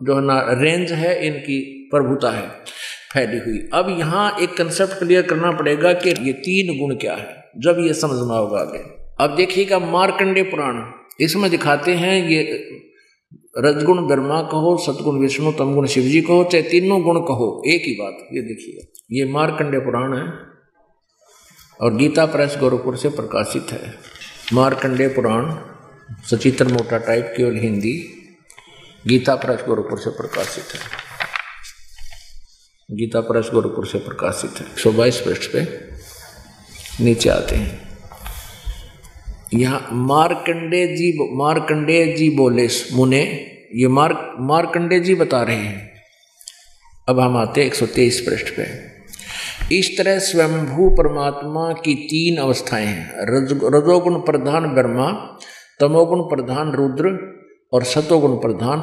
जो है ना रेंज है, इनकी प्रभुता है फैली हुई। अब यहाँ एक कंसेप्ट क्लियर करना पड़ेगा कि ये 3 गुण क्या है, जब ये समझना होगा आगे। अब देखिएगा मार्कंडेय पुराण, इसमें दिखाते हैं ये रजगुण ब्रह्मा कहो, सतगुण विष्णु, तमगुण शिव जी कहो, चाहे तीनों गुण कहो, एक ही बात। ये देखिएगा, ये मार्कंडेय पुराण है और गीता प्रेस गोरखपुर से प्रकाशित है। मार्कंडेय पुराण सचित्र मोटा टाइप, केवल हिंदी, गीता प्रेस गोरखपुर से प्रकाशित है। गीता प्रेस गोरखपुर से प्रकाशित है। 122 पृष्ठ पे नीचे आते हैं। यहाँ मार्कंडेय जी बोले मुने, ये मार्कंडेय जी बता रहे हैं। अब हम आते हैं 123 पृष्ठ पे। इस तरह स्वयंभू परमात्मा की 3 अवस्थाएं हैं। रजोगुण प्रधान ब्रह्मा, तमोगुण प्रधान रुद्र और सतोगुण प्रधान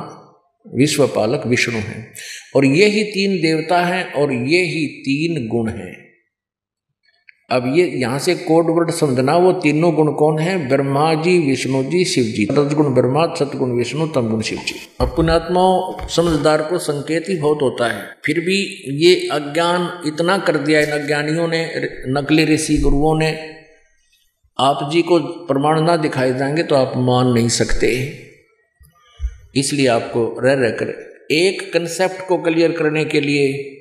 विश्वपालक विष्णु हैं। और ये ही 3 देवता हैं और ये ही 3 गुण हैं। अब ये यहाँ से कोड वर्ड समझना, वो तीनों गुण कौन है? ब्रह्मा जी, विष्णु जी, शिव जी। रजगुण ब्रह्मा, सतगुण विष्णु, तमगुण शिव जी। अब पुण्यात्माओं, समझदार को संकेत ही बहुत होता है, फिर भी ये अज्ञान इतना कर दिया इन अज्ञानियों ने, नकली ऋषि गुरुओं ने। आप जी को प्रमाण ना दिखाए जाएंगे तो आप मान नहीं सकते, इसलिए आपको रह रहकर एक कंसेप्ट को क्लियर करने के लिए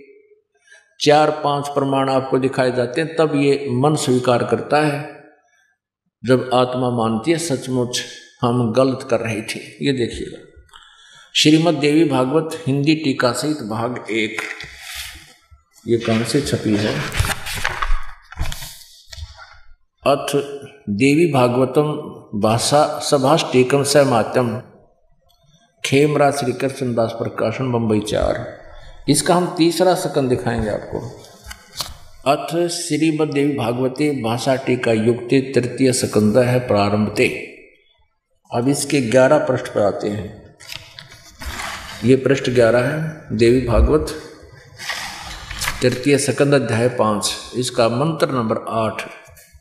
4-5 प्रमाण आपको दिखाए जाते हैं, तब ये मन स्वीकार करता है। जब आत्मा मानती है सचमुच हम गलत कर रहे थे। ये देखिएगा, श्रीमद् देवी भागवत हिंदी टीका सहित भाग 1, ये कहाँ से छपी है? अथ देवी भागवतम भाषा सभाष्टीकम सहमात्यम, खेमराज श्री कृष्णदास प्रकाशन, बंबई 4। इसका हम तीसरा सकंद दिखाएंगे आपको। अथ श्रीमद् देवी भागवते भाषा टीका युक्ते तृतीय सकंद है प्रारंभते। अब इसके 11 पृष्ठ पर आते हैं। ये पृष्ठ 11 है, देवी भागवत तृतीय सकंद अध्याय 5, इसका मंत्र नंबर 8।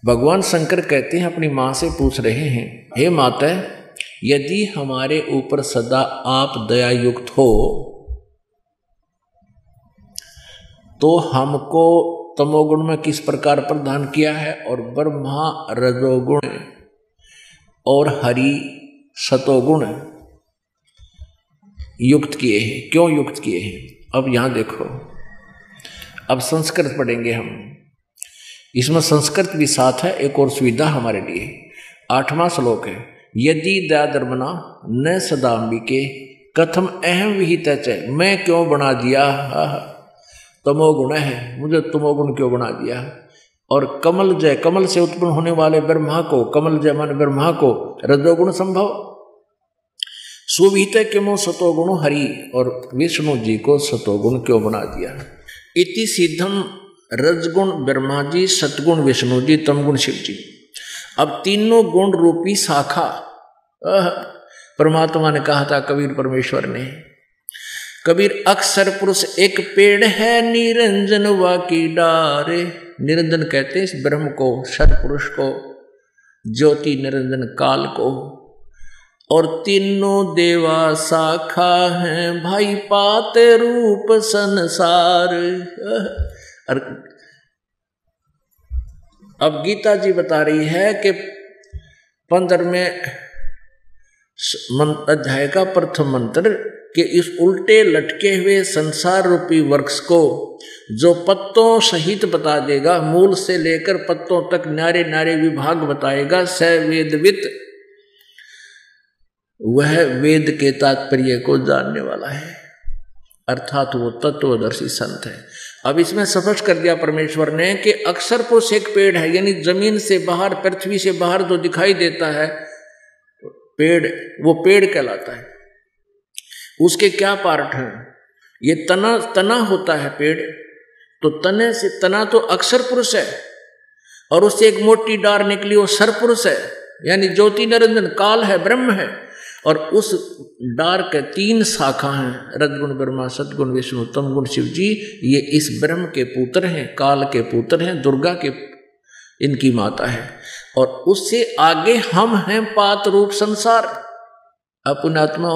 भगवान शंकर कहते हैं, अपनी माँ से पूछ रहे हैं, हे माता, यदि हमारे ऊपर सदा आप दया युक्त हो तो हमको तमोगुण में किस प्रकार प्रदान किया है, और ब्रह्मा रजोगुण और हरि सतोगुण युक्त किए हैं, क्यों युक्त किए हैं? अब यहां देखो, अब संस्कृत पढ़ेंगे हम। इसमें संस्कृत भी साथ है, एक और सुविधा हमारे लिए। 8वां श्लोक है, यदि दयाधर्मना न सदाम्बिके कथम अहम विहित च, मैं क्यों बना दिया? तमोगुण है, मुझे तमोगुण क्यों बना दिया? और कमल जय, कमल से उत्पन्न होने वाले ब्रह्मा को, कमल जय मान ब्रह्मा को रजोगुण संभव, सुविहित क्यों सतोगुण हरि, और विष्णु जी को सतोगुण क्यों बना दिया? इति सिद्धम रजगुण ब्रह्मा जी, सतगुण विष्णु जी, तमगुण शिव जी। अब तीनों गुण रूपी शाखा परमात्मा ने कहा था कबीर परमेश्वर ने। कबीर अक्षर पुरुष एक पेड़ है, निरंजन वाकी डारे। निरंजन कहते इस ब्रह्म को, सर पुरुष को, ज्योति निरंजन काल को। और तीनों देवा शाखा हैं, भाई पाते रूप संसार। अब गीता जी बता रही है कि 15वें अध्याय का प्रथम मंत्र कि इस उल्टे लटके हुए संसार रूपी वृक्ष को जो पत्तों सहित बता देगा, मूल से लेकर पत्तों तक नारे नारे विभाग बताएगा, स वेदवित, वह वेद के तात्पर्य को जानने वाला है, अर्थात वो तत्वदर्शी संत है। अब इसमें स्पष्ट कर दिया परमेश्वर ने कि अक्षर पुरुष एक पेड़ है, यानी जमीन से बाहर, पृथ्वी से बाहर जो दिखाई देता है पेड़, वो पेड़ कहलाता है। उसके क्या पार्ट हैं? ये तना होता है पेड़, तो तने से, तना तो अक्षर पुरुष है, और उससे एक मोटी डार निकली, वो सर पुरुष है, यानी ज्योति निरंजन काल है, ब्रह्म है। और उस डार के 3 शाखा हैं, रजगुण ब्रह्मा, सतगुण विष्णु, तमगुण शिव जी। ये इस ब्रह्म के पुत्र हैं, काल के पुत्र हैं, दुर्गा के इनकी माता है। और उससे आगे हम हैं पात रूप संसार। पुण्यात्मा,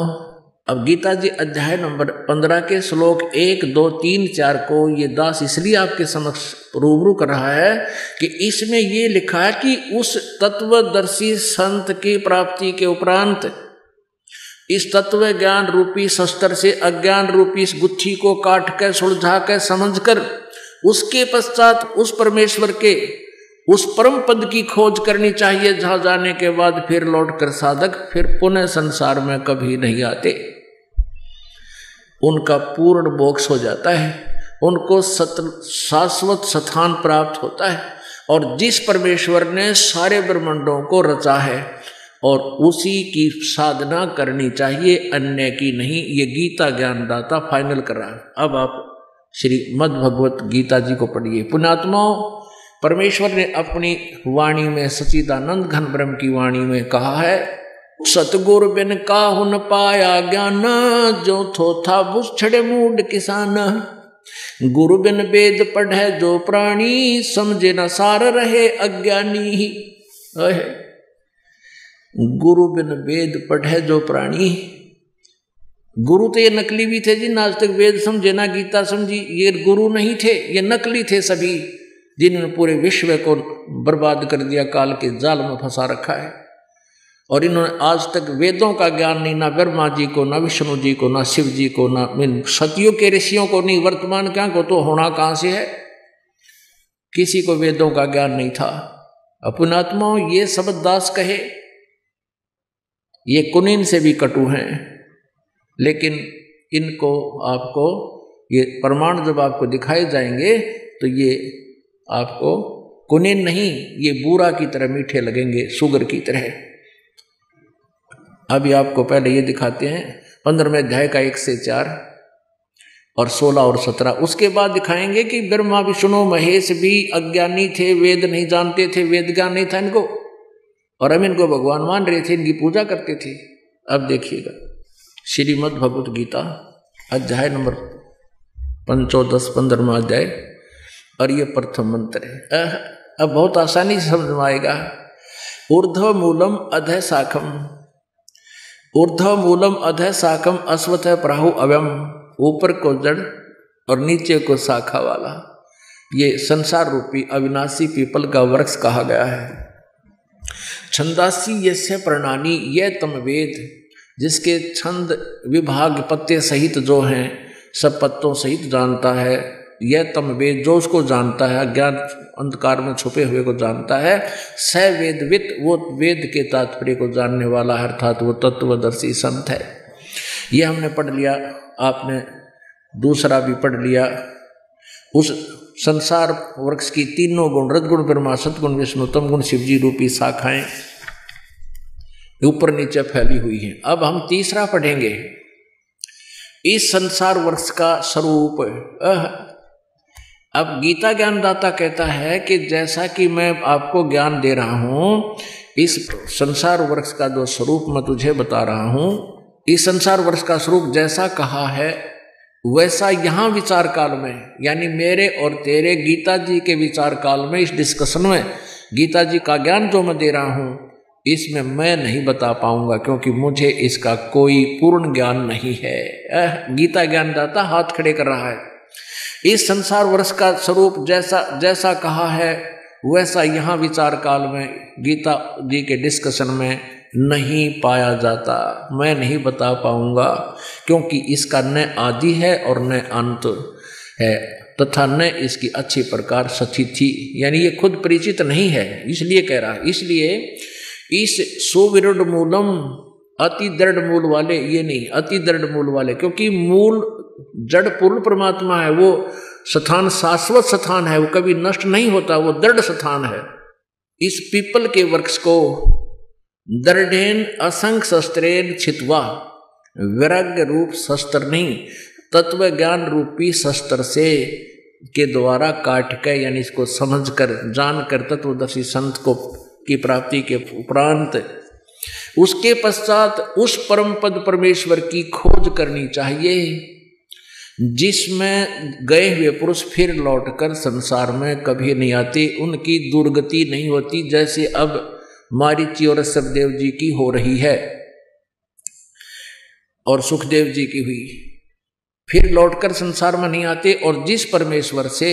अब गीता जी अध्याय नंबर 15 के श्लोक 1, 2, 3, 4 को ये दास इसलिए आपके समक्ष रूबरू कर रहा है कि इसमें ये लिखा है कि उस तत्वदर्शी संत की प्राप्ति के उपरांत इस तत्व ज्ञान रूपी शस्त्र से अज्ञान रूपी इस गुत्थी को काट कर सुलझा कर समझ कर उसके पश्चात उस परमेश्वर के उस परम पद की खोज करनी चाहिए, जहां जाने के बाद फिर लौटकर साधक फिर पुनः संसार में कभी नहीं आते। उनका पूर्ण मोक्ष हो जाता है, उनको शाश्वत स्थान प्राप्त होता है। और जिस परमेश्वर ने सारे ब्रह्मांडों को रचा है और उसी की साधना करनी चाहिए, अन्य की नहीं। ये गीता ज्ञानदाता फाइनल कर रहा है। अब आप श्रीमद् भगवत गीता जी को पढ़िए। पुण्यात्माओं, परमेश्वर ने अपनी वाणी में, सच्चिदानंद घन ब्रह्म की वाणी में कहा है, सतगुर बिन काहु न पाया ज्ञान, जो थो था बुझ छड़े मूड किसान। गुरु बिन वेद पढ़े जो प्राणी, समझे न सार रहे अज्ञानी। गुरु बिन वेद पढ़े जो प्राणी, गुरु तो ये नकली भी थे जी, आज तक वेद समझे ना गीता समझी। ये गुरु नहीं थे, ये नकली थे सभी, जिन्होंने पूरे विश्व को बर्बाद कर दिया, काल के जाल में फंसा रखा है। और इन्होंने आज तक वेदों का ज्ञान नहीं, ना ब्रह्मा जी को, ना विष्णु जी को, ना शिव जी को, ना सतियों के ऋषियों को नहीं, वर्तमान क्या को तो होना कहां से है। किसी को वेदों का ज्ञान नहीं था। पुण्यात्माओं, ये शब्द दास कहे, ये कुनीन से भी कटु हैं, लेकिन इनको आपको ये प्रमाण जब आपको दिखाए जाएंगे तो ये आपको कुनीन नहीं, ये बूरा की तरह मीठे लगेंगे, शुगर की तरह। अभी आपको पहले ये दिखाते हैं 15वें अध्याय का 1 से 4 और 16 और 17। उसके बाद दिखाएंगे कि ब्रह्मा विष्णु महेश भी अज्ञानी थे, वेद नहीं जानते थे, वेद ज्ञान नहीं था इनको, और हम इनको भगवान मान रहे थे, इनकी पूजा करते थे। अब देखिएगा श्रीमद् भगवत गीता अध्याय नंबर 15 15वां अध्याय, और ये प्रथम मंत्र है। अब बहुत आसानी से समझ में आएगा। ऊर्ध्व मूलम अधः शाखम, ऊर्ध्व मूलम अधः शाखम अश्वत्थ प्राहु अव्यम, ऊपर को जड़ और नीचे को शाखा वाला, ये संसार रूपी अविनाशी पीपल का वृक्ष कहा गया है। छंदासी यस्य प्रणानी, यह तम वेद, जिसके छंद विभाग पत्ते सहित जो हैं, सब पत्तों सहित जानता है। यह तम वेद, जो उसको जानता है, अज्ञान अंधकार में छुपे हुए को जानता है। स वेदवित, वो वेद के तात्पर्य को जानने वाला है, अर्थात वो तत्वदर्शी संत है। ये हमने पढ़ लिया, आपने दूसरा भी पढ़ लिया। उस संसार वृक्ष की तीनों गुण, रजगुण ब्रह्मा, सतगुण विष्णु, तम गुण शिवजी रूपी शाखाएं ऊपर नीचे फैली हुई हैं। अब हम तीसरा पढ़ेंगे, इस संसार वृक्ष का स्वरूप। अब गीता ज्ञानदाता कहता है कि जैसा कि मैं आपको ज्ञान दे रहा हूं, इस संसार वृक्ष का जो स्वरूप मैं तुझे बता रहा हूं, इस संसार वृक्ष का स्वरूप जैसा कहा है वैसा यहां विचार काल में, यानी मेरे और तेरे गीता जी के विचार काल में, इस डिस्कशन में गीता जी का ज्ञान जो मैं दे रहा हूं, इसमें मैं नहीं बता पाऊंगा, क्योंकि मुझे इसका कोई पूर्ण ज्ञान नहीं है। गीता ज्ञानदाता हाथ खड़े कर रहा है। इस संसार वृक्ष का स्वरूप जैसा कहा है वैसा यहाँ विचार काल में गीता जी के डिस्कशन में नहीं पाया जाता, मैं नहीं बता पाऊंगा, क्योंकि इसका न आदि है और न अंत है, तथा न इसकी अच्छी प्रकार स्थिति, यानी ये खुद परिचित नहीं है, इसलिए कह रहा है। इसलिए इस सुविरुद्ध मूलम, अति दृढ़ मूल वाले, ये नहीं अति दृढ़ मूल वाले, क्योंकि मूल जड़ पूर्ण परमात्मा है, वो स्थान शाश्वत स्थान है, वो कभी नष्ट नहीं होता, वो दृढ़ स्थान है। इस पीपल के वृक्ष को दृढ़ेन असंख्य शस्त्रेन छित्वा, वैराग्य रूप शस्त्र नहीं, तत्व ज्ञान रूपी शस्त्र से के द्वारा काट कर, यानी इसको समझ कर जान कर तत्वदर्शी संत को की प्राप्ति के उपरांत उसके पश्चात उस परम पद परमेश्वर की खोज करनी चाहिए, जिसमें गए हुए पुरुष फिर लौटकर संसार में कभी नहीं आते, उनकी दुर्गति नहीं होती, जैसे अब मारीची और सतदेव जी की हो रही है और सुखदेव जी की हुई। फिर लौटकर संसार में नहीं आते। और जिस परमेश्वर से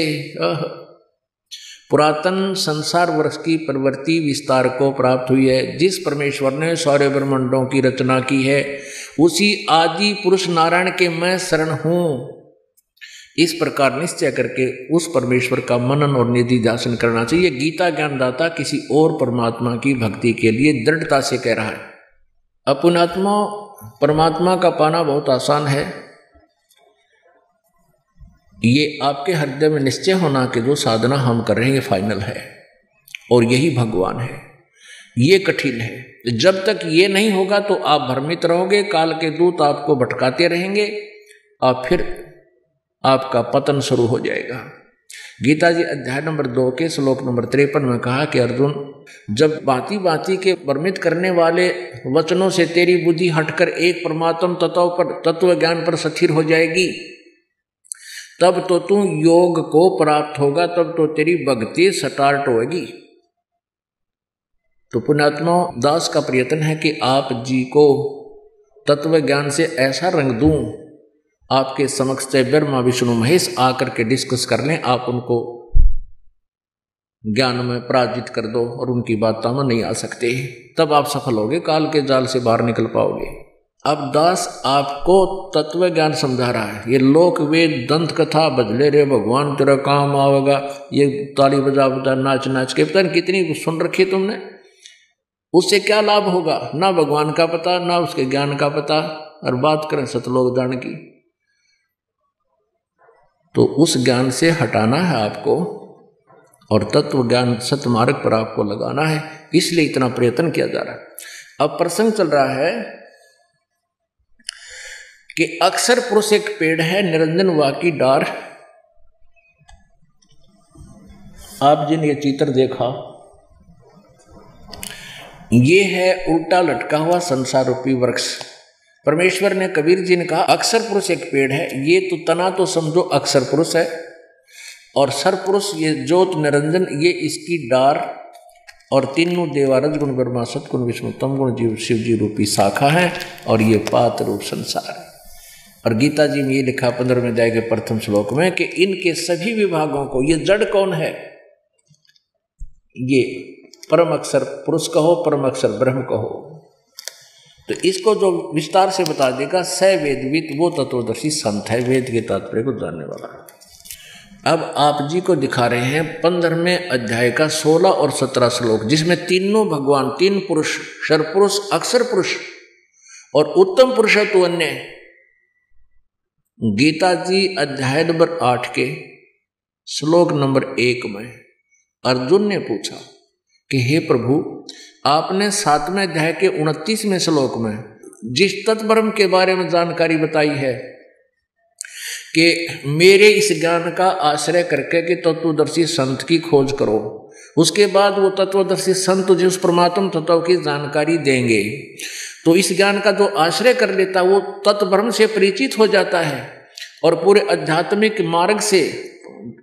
पुरातन संसार वर्ष की प्रवृत्ति विस्तार को प्राप्त हुई है, जिस परमेश्वर ने सारे ब्रह्मांडों की रचना की है, उसी आदि पुरुष नारायण के मैं शरण हूं, इस प्रकार निश्चय करके उस परमेश्वर का मनन और निधि ध्यान करना चाहिए। गीता ज्ञानदाता किसी और परमात्मा की भक्ति के लिए दृढ़ता से कह रहा है। अपनात्मा परमात्मा का पाना बहुत आसान है। ये आपके हृदय में निश्चय होना कि जो साधना हम कर रहे हैं ये फाइनल है और यही भगवान है। ये कठिन है। जब तक ये नहीं होगा तो आप भ्रमित रहोगे, काल के दूत आपको भटकाते रहेंगे और फिर आपका पतन शुरू हो जाएगा। गीता जी अध्याय नंबर 2 के श्लोक नंबर 53 में कहा कि अर्जुन, जब भांति भांति के भ्रमित करने वाले वचनों से तेरी बुद्धि हटकर एक परमात्म तत्व ज्ञान पर स्थिर हो जाएगी, तब तो तू योग को प्राप्त होगा, तब तो तेरी भक्ति स्टार्ट होगी। तो पुण्यात्मा दास का प्रयत्न है कि आप जी को तत्व ज्ञान से ऐसा रंग दूं, आपके समक्ष से ब्रह्मा विष्णु महेश आकर के डिस्कस कर लें, आप उनको ज्ञान में पराजित कर दो और उनकी बातों में नहीं आ सकते, तब आप सफल होगे, काल के जाल से बाहर निकल पाओगे। अब दास आपको तत्व ज्ञान समझा रहा है। ये लोक वेद दंत कथा बजले रे भगवान तेरा काम आवेगा, ये ताली बजा बजा नाच नाच के पता नहीं कितनी सुन रखी तुमने, उससे क्या लाभ होगा? ना भगवान का पता ना उसके ज्ञान का पता, और बात करें सतलोक दान की, तो उस ज्ञान से हटाना है आपको और तत्व ज्ञान सतमार्ग पर आपको लगाना है, इसलिए इतना प्रयत्न किया जा रहा है। अब प्रसंग चल रहा है कि अक्षर पुरुष एक पेड़ है, निरंजन वाकी डार। आप जिन ये चित्र देखा, ये है उल्टा लटका हुआ संसार रूपी वृक्ष। परमेश्वर ने कबीर जी ने कहा अक्षर पुरुष एक पेड़ है, ये तो तना तो समझो अक्षर पुरुष है, और सर पुरुष ये ज्योत निरंजन ये इसकी डार, और तीनों देवारज गुण ब्रह्मा सतगुण विष्णु तम गुण जीव शिव जी रूपी शाखा है, और ये पात रूप संसार है। और गीता जी में ये लिखा 15वें अध्याय के प्रथम श्लोक में कि इनके सभी विभागों को, ये जड़ कौन है? ये परम अक्षर पुरुष कहो, परम अक्षर ब्रह्म कहो। तो इसको जो विस्तार से बता देगा स वेदविद, वो तत्वदर्शी संत है, वेद के तात्पर्य को जानने वाला। अब आप जी को दिखा रहे हैं 15वें अध्याय का 16 और 17 श्लोक, जिसमें तीनों भगवान, तीन पुरुष, शर पुरुष, अक्षर पुरुष और उत्तम पुरुष तो अन्य। गीता जी अध्याय नंबर 8 के श्लोक नंबर 1 में अर्जुन ने पूछा कि हे प्रभु, आपने 7वें अध्याय के 29वें श्लोक में जिस तत्ब्रह्म के बारे में जानकारी बताई है कि मेरे इस ज्ञान का आश्रय करके कि तत्वदर्शी संत की खोज करो, उसके बाद वो तत्वदर्शी संत तुझे उस परमात्म तत्व की जानकारी देंगे। तो इस ज्ञान का जो आश्रय कर लेता वो तत्ब्रह्म से परिचित हो जाता है और पूरे आध्यात्मिक मार्ग से,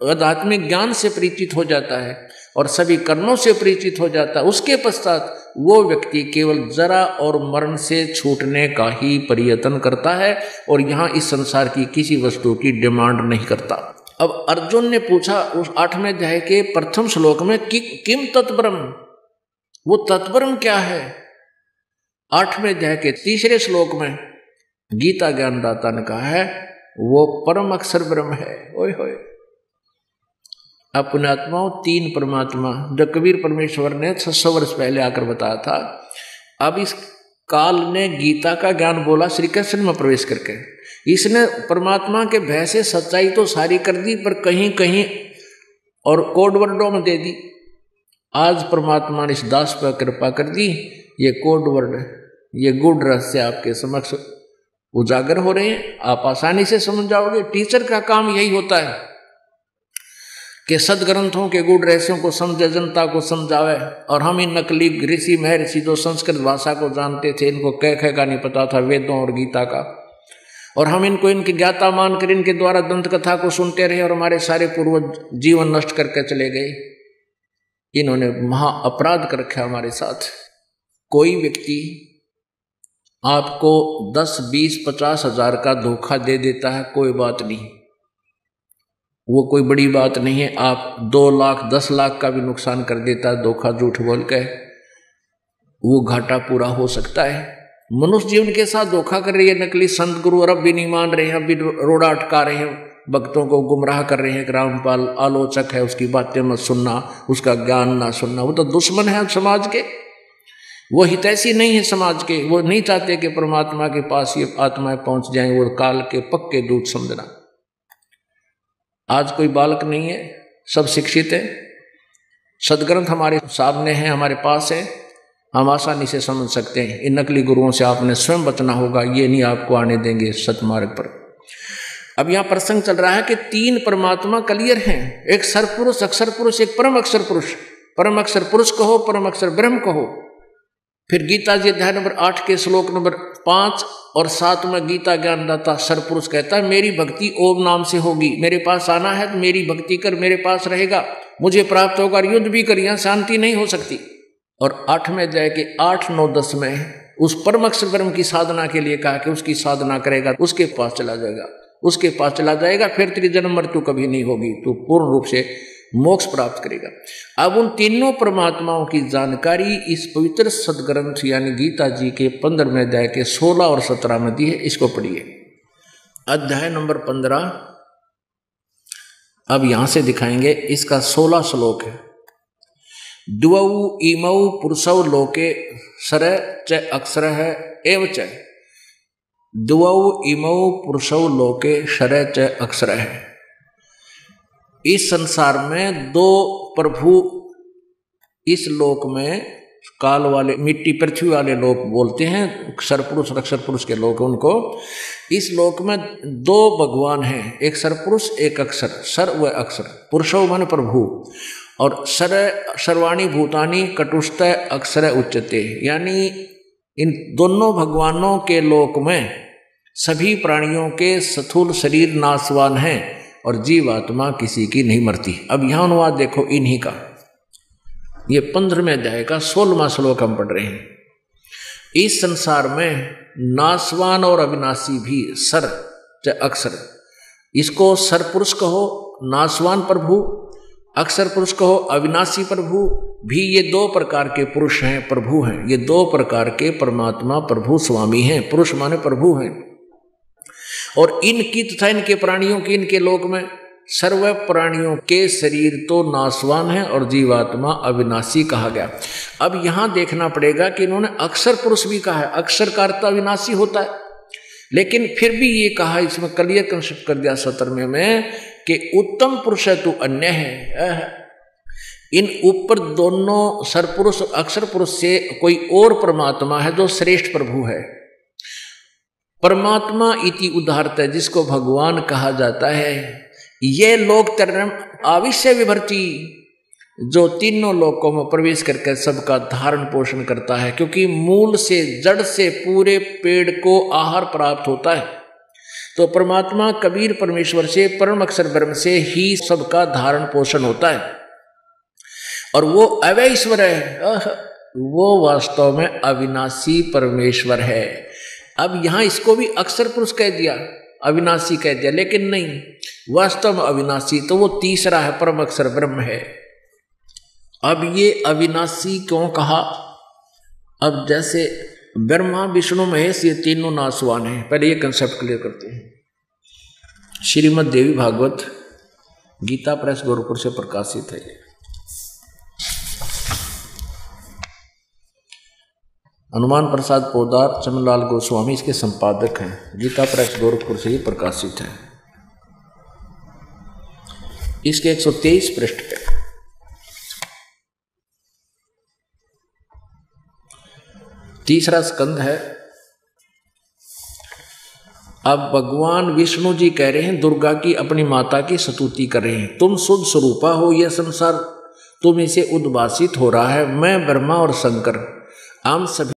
आध्यात्मिक ज्ञान से परिचित हो जाता है और सभी कर्णों से परिचित हो जाता है। उसके पश्चात वो व्यक्ति केवल जरा और मरण से छूटने का ही प्रयत्न करता है और यहाँ इस संसार की किसी वस्तु की डिमांड नहीं करता। अब अर्जुन ने पूछा उस 8वें अध्याय के प्रथम श्लोक में कि किम तत्ब्रह्म, वो तत्ब्रह्म क्या है? 8वें अध्याय के 3 श्लोक में गीता ज्ञानदाता ने कहा है वो परम अक्षर ब्रह्म है। ओए होए, अपने आत्माओं तीन परमात्मा जो कबीर परमेश्वर ने 600 वर्ष पहले आकर बताया था, अब इस काल ने गीता का ज्ञान बोला श्री कृष्ण में प्रवेश करके। इसने परमात्मा के भय से सच्चाई तो सारी कर दी, पर कहीं कहीं और कोड वर्डों में दे दी। आज परमात्मा ने इस दास पर कृपा कर दी, ये कोड वर्ड, ये गुड रहस्य आपके समक्ष उजागर हो रहे हैं, आप आसानी से समझ जाओगे। टीचर का काम यही होता है कि सदग्रंथों के गुड़ रहस्यों को समझे, जनता को समझावे। और हम इन नकली ऋषि महर्षि जो संस्कृत भाषा को जानते थे, इनको कह का नहीं पता था वेदों और गीता का, और हम इनको इनकी ज्ञाता मानकर इनके द्वारा दंत कथा को सुनते रहे और हमारे सारे पूर्वज जीवन नष्ट करके चले गए। इन्होंने महा अपराध कर रखा हमारे साथ। कोई व्यक्ति आपको 10, 20, 50 हजार का धोखा दे देता है, कोई बात नहीं, वो कोई बड़ी बात नहीं है। आप 2 लाख 10 लाख का भी नुकसान कर देता है धोखा झूठ बोल के, वो घाटा पूरा हो सकता है। मनुष्य जीवन के साथ धोखा कर रही है नकली संत गुरु, और अब भी नहीं मान रहे हैं, अब भी रोड़ा अटका रहे हैं, भक्तों को गुमराह कर रहे हैं। रामपाल आलोचक है, उसकी बातें मत सुनना, उसका ज्ञान ना सुनना, वो तो दुश्मन है समाज के, वो हितैषी नहीं है समाज के। वो नहीं चाहते कि परमात्मा के पास ये आत्माएं पहुंच जाएं, वो काल के पक्के दूत समझना। आज कोई बालक नहीं है, सब शिक्षित है, सदग्रंथ हमारे सामने हैं, हमारे पास है, हम आसानी से समझ सकते हैं। इन नकली गुरुओं से आपने स्वयं बचना होगा, ये नहीं आपको आने देंगे सतमार्ग पर। अब यहाँ प्रसंग चल रहा है कि 3 परमात्मा क्लियर हैं, एक सरपुरुष, अक्षर पुरुष, एक परम अक्षर पुरुष। परम अक्षर पुरुष कहो, परम अक्षर ब्रह्म कहो। फिर गीता जी अध्याय नंबर 8 के श्लोक नंबर 5 और 7 में गीता ज्ञानदाता सरपुरुष कहता है, मेरी भक्ति ओम नाम से होगी, मेरे पास आना है तो मेरी भक्ति कर, मेरे पास रहेगा, मुझे प्राप्त होगा, युद्ध भी कर, यहाँ शांति नहीं हो सकती। और 8 में जाए कि 8, 9, 10 में उस परम अक्षर ब्रह्म की साधना के लिए कहा कि उसकी साधना करेगा, उसके पास चला जाएगा, उसके पास चला जाएगा, फिर तेरी जन्म मृत्यु कभी नहीं होगी, तो पूर्ण रूप से मोक्ष प्राप्त करेगा। अब उन तीनों परमात्माओं की जानकारी इस पवित्र सदग्रंथ यानी गीता जी के 15वें अध्याय के 16 और 17 में दी है। इसको पढ़िए, अध्याय नंबर 15। अब यहां से दिखाएंगे, इसका 16 श्लोक है। द्वौ इमौ पुरुषौ लोके सर च अक्षर है एव च। द्वौ इमौ पुरुषौ लोके सर च अक्षर है। इस संसार में 2 प्रभु इस लोक में, काल वाले मिट्टी पृथ्वी वाले लोग बोलते हैं, सरपुरुष और अक्षर पुरुष के लोग उनको। इस लोक में 2 भगवान हैं, एक सरपुरुष एक अक्षर। सर व अक्षर, पुरुषो मन प्रभु, और सर्वाणी भूतानि कटुष्ट अक्षर उच्चते, यानी इन दोनों भगवानों के लोक में सभी प्राणियों के स्थूल शरीर नाशवान हैं और जीवात्मा किसी की नहीं मरती। अब यहां अनुवाद देखो इन्हीं का, ये 15वें अध्याय का 16वां श्लोक हम पढ़ रहे हैं। इस संसार में नाशवान और अविनाशी भी सर च अक्षर, इसको सर पुरुष कहो नाशवान प्रभु, अक्षर पुरुष कहो अविनाशी प्रभु भी, ये 2 प्रकार के पुरुष हैं, प्रभु हैं। ये 2 प्रकार के परमात्मा प्रभु स्वामी हैं, पुरुष माने प्रभु हैं। और इनकी तथा इनके प्राणियों की, इनके लोक में सर्व प्राणियों के शरीर तो नाशवान है और जीवात्मा अविनाशी कहा गया। अब यहां देखना पड़ेगा कि इन्होंने अक्षर पुरुष भी कहा है, अक्षर का अर्थ अविनाशी होता है, लेकिन फिर भी ये कहा, इसमें क्लियर कंसेप्ट कर दिया 17वें में कि उत्तम पुरुष है तो अन्य है। इन ऊपर दोनों सरपुरुष और अक्षर पुरुष से कोई और परमात्मा है जो श्रेष्ठ प्रभु है। परमात्मा इति उदाहरत है, जिसको भगवान कहा जाता है। ये लोक तरम आविश्य विभर्ति, जो तीनों लोकों में प्रवेश करके सबका धारण पोषण करता है, क्योंकि मूल से जड़ से पूरे पेड़ को आहार प्राप्त होता है। तो परमात्मा कबीर परमेश्वर से, परम अक्षर ब्रह्म से ही सबका धारण पोषण होता है। और वो अव्यय ईश्वर है, वो वास्तव में अविनाशी परमेश्वर है। अब यहां इसको भी अक्षर पुरुष कह दिया, अविनाशी कह दिया, लेकिन नहीं, वास्तव में अविनाशी तो वो तीसरा है, परम अक्षर ब्रह्म है। अब ये अविनाशी क्यों कहा? अब जैसे ब्रह्मा विष्णु महेश ये तीनों नाशवान हैं, पहले ये कंसेप्ट क्लियर करते हैं। श्रीमद् देवी भागवत गीता प्रेस गोरखपुर से प्रकाशित है। हनुमान प्रसाद पोदार चमनलाल गोस्वामी इसके संपादक हैं। गीता प्रेस गोरखपुर से ही प्रकाशित है। इसके 123 पृष्ठ पे तीसरा स्कंद है। अब भगवान विष्णु जी कह रहे हैं, दुर्गा की अपनी माता की स्तुति कर रहे हैं। तुम शुद्ध स्वरूपा हो, यह संसार तुम इसे उद्भासित हो रहा है। मैं ब्रह्मा और शंकर हम सभी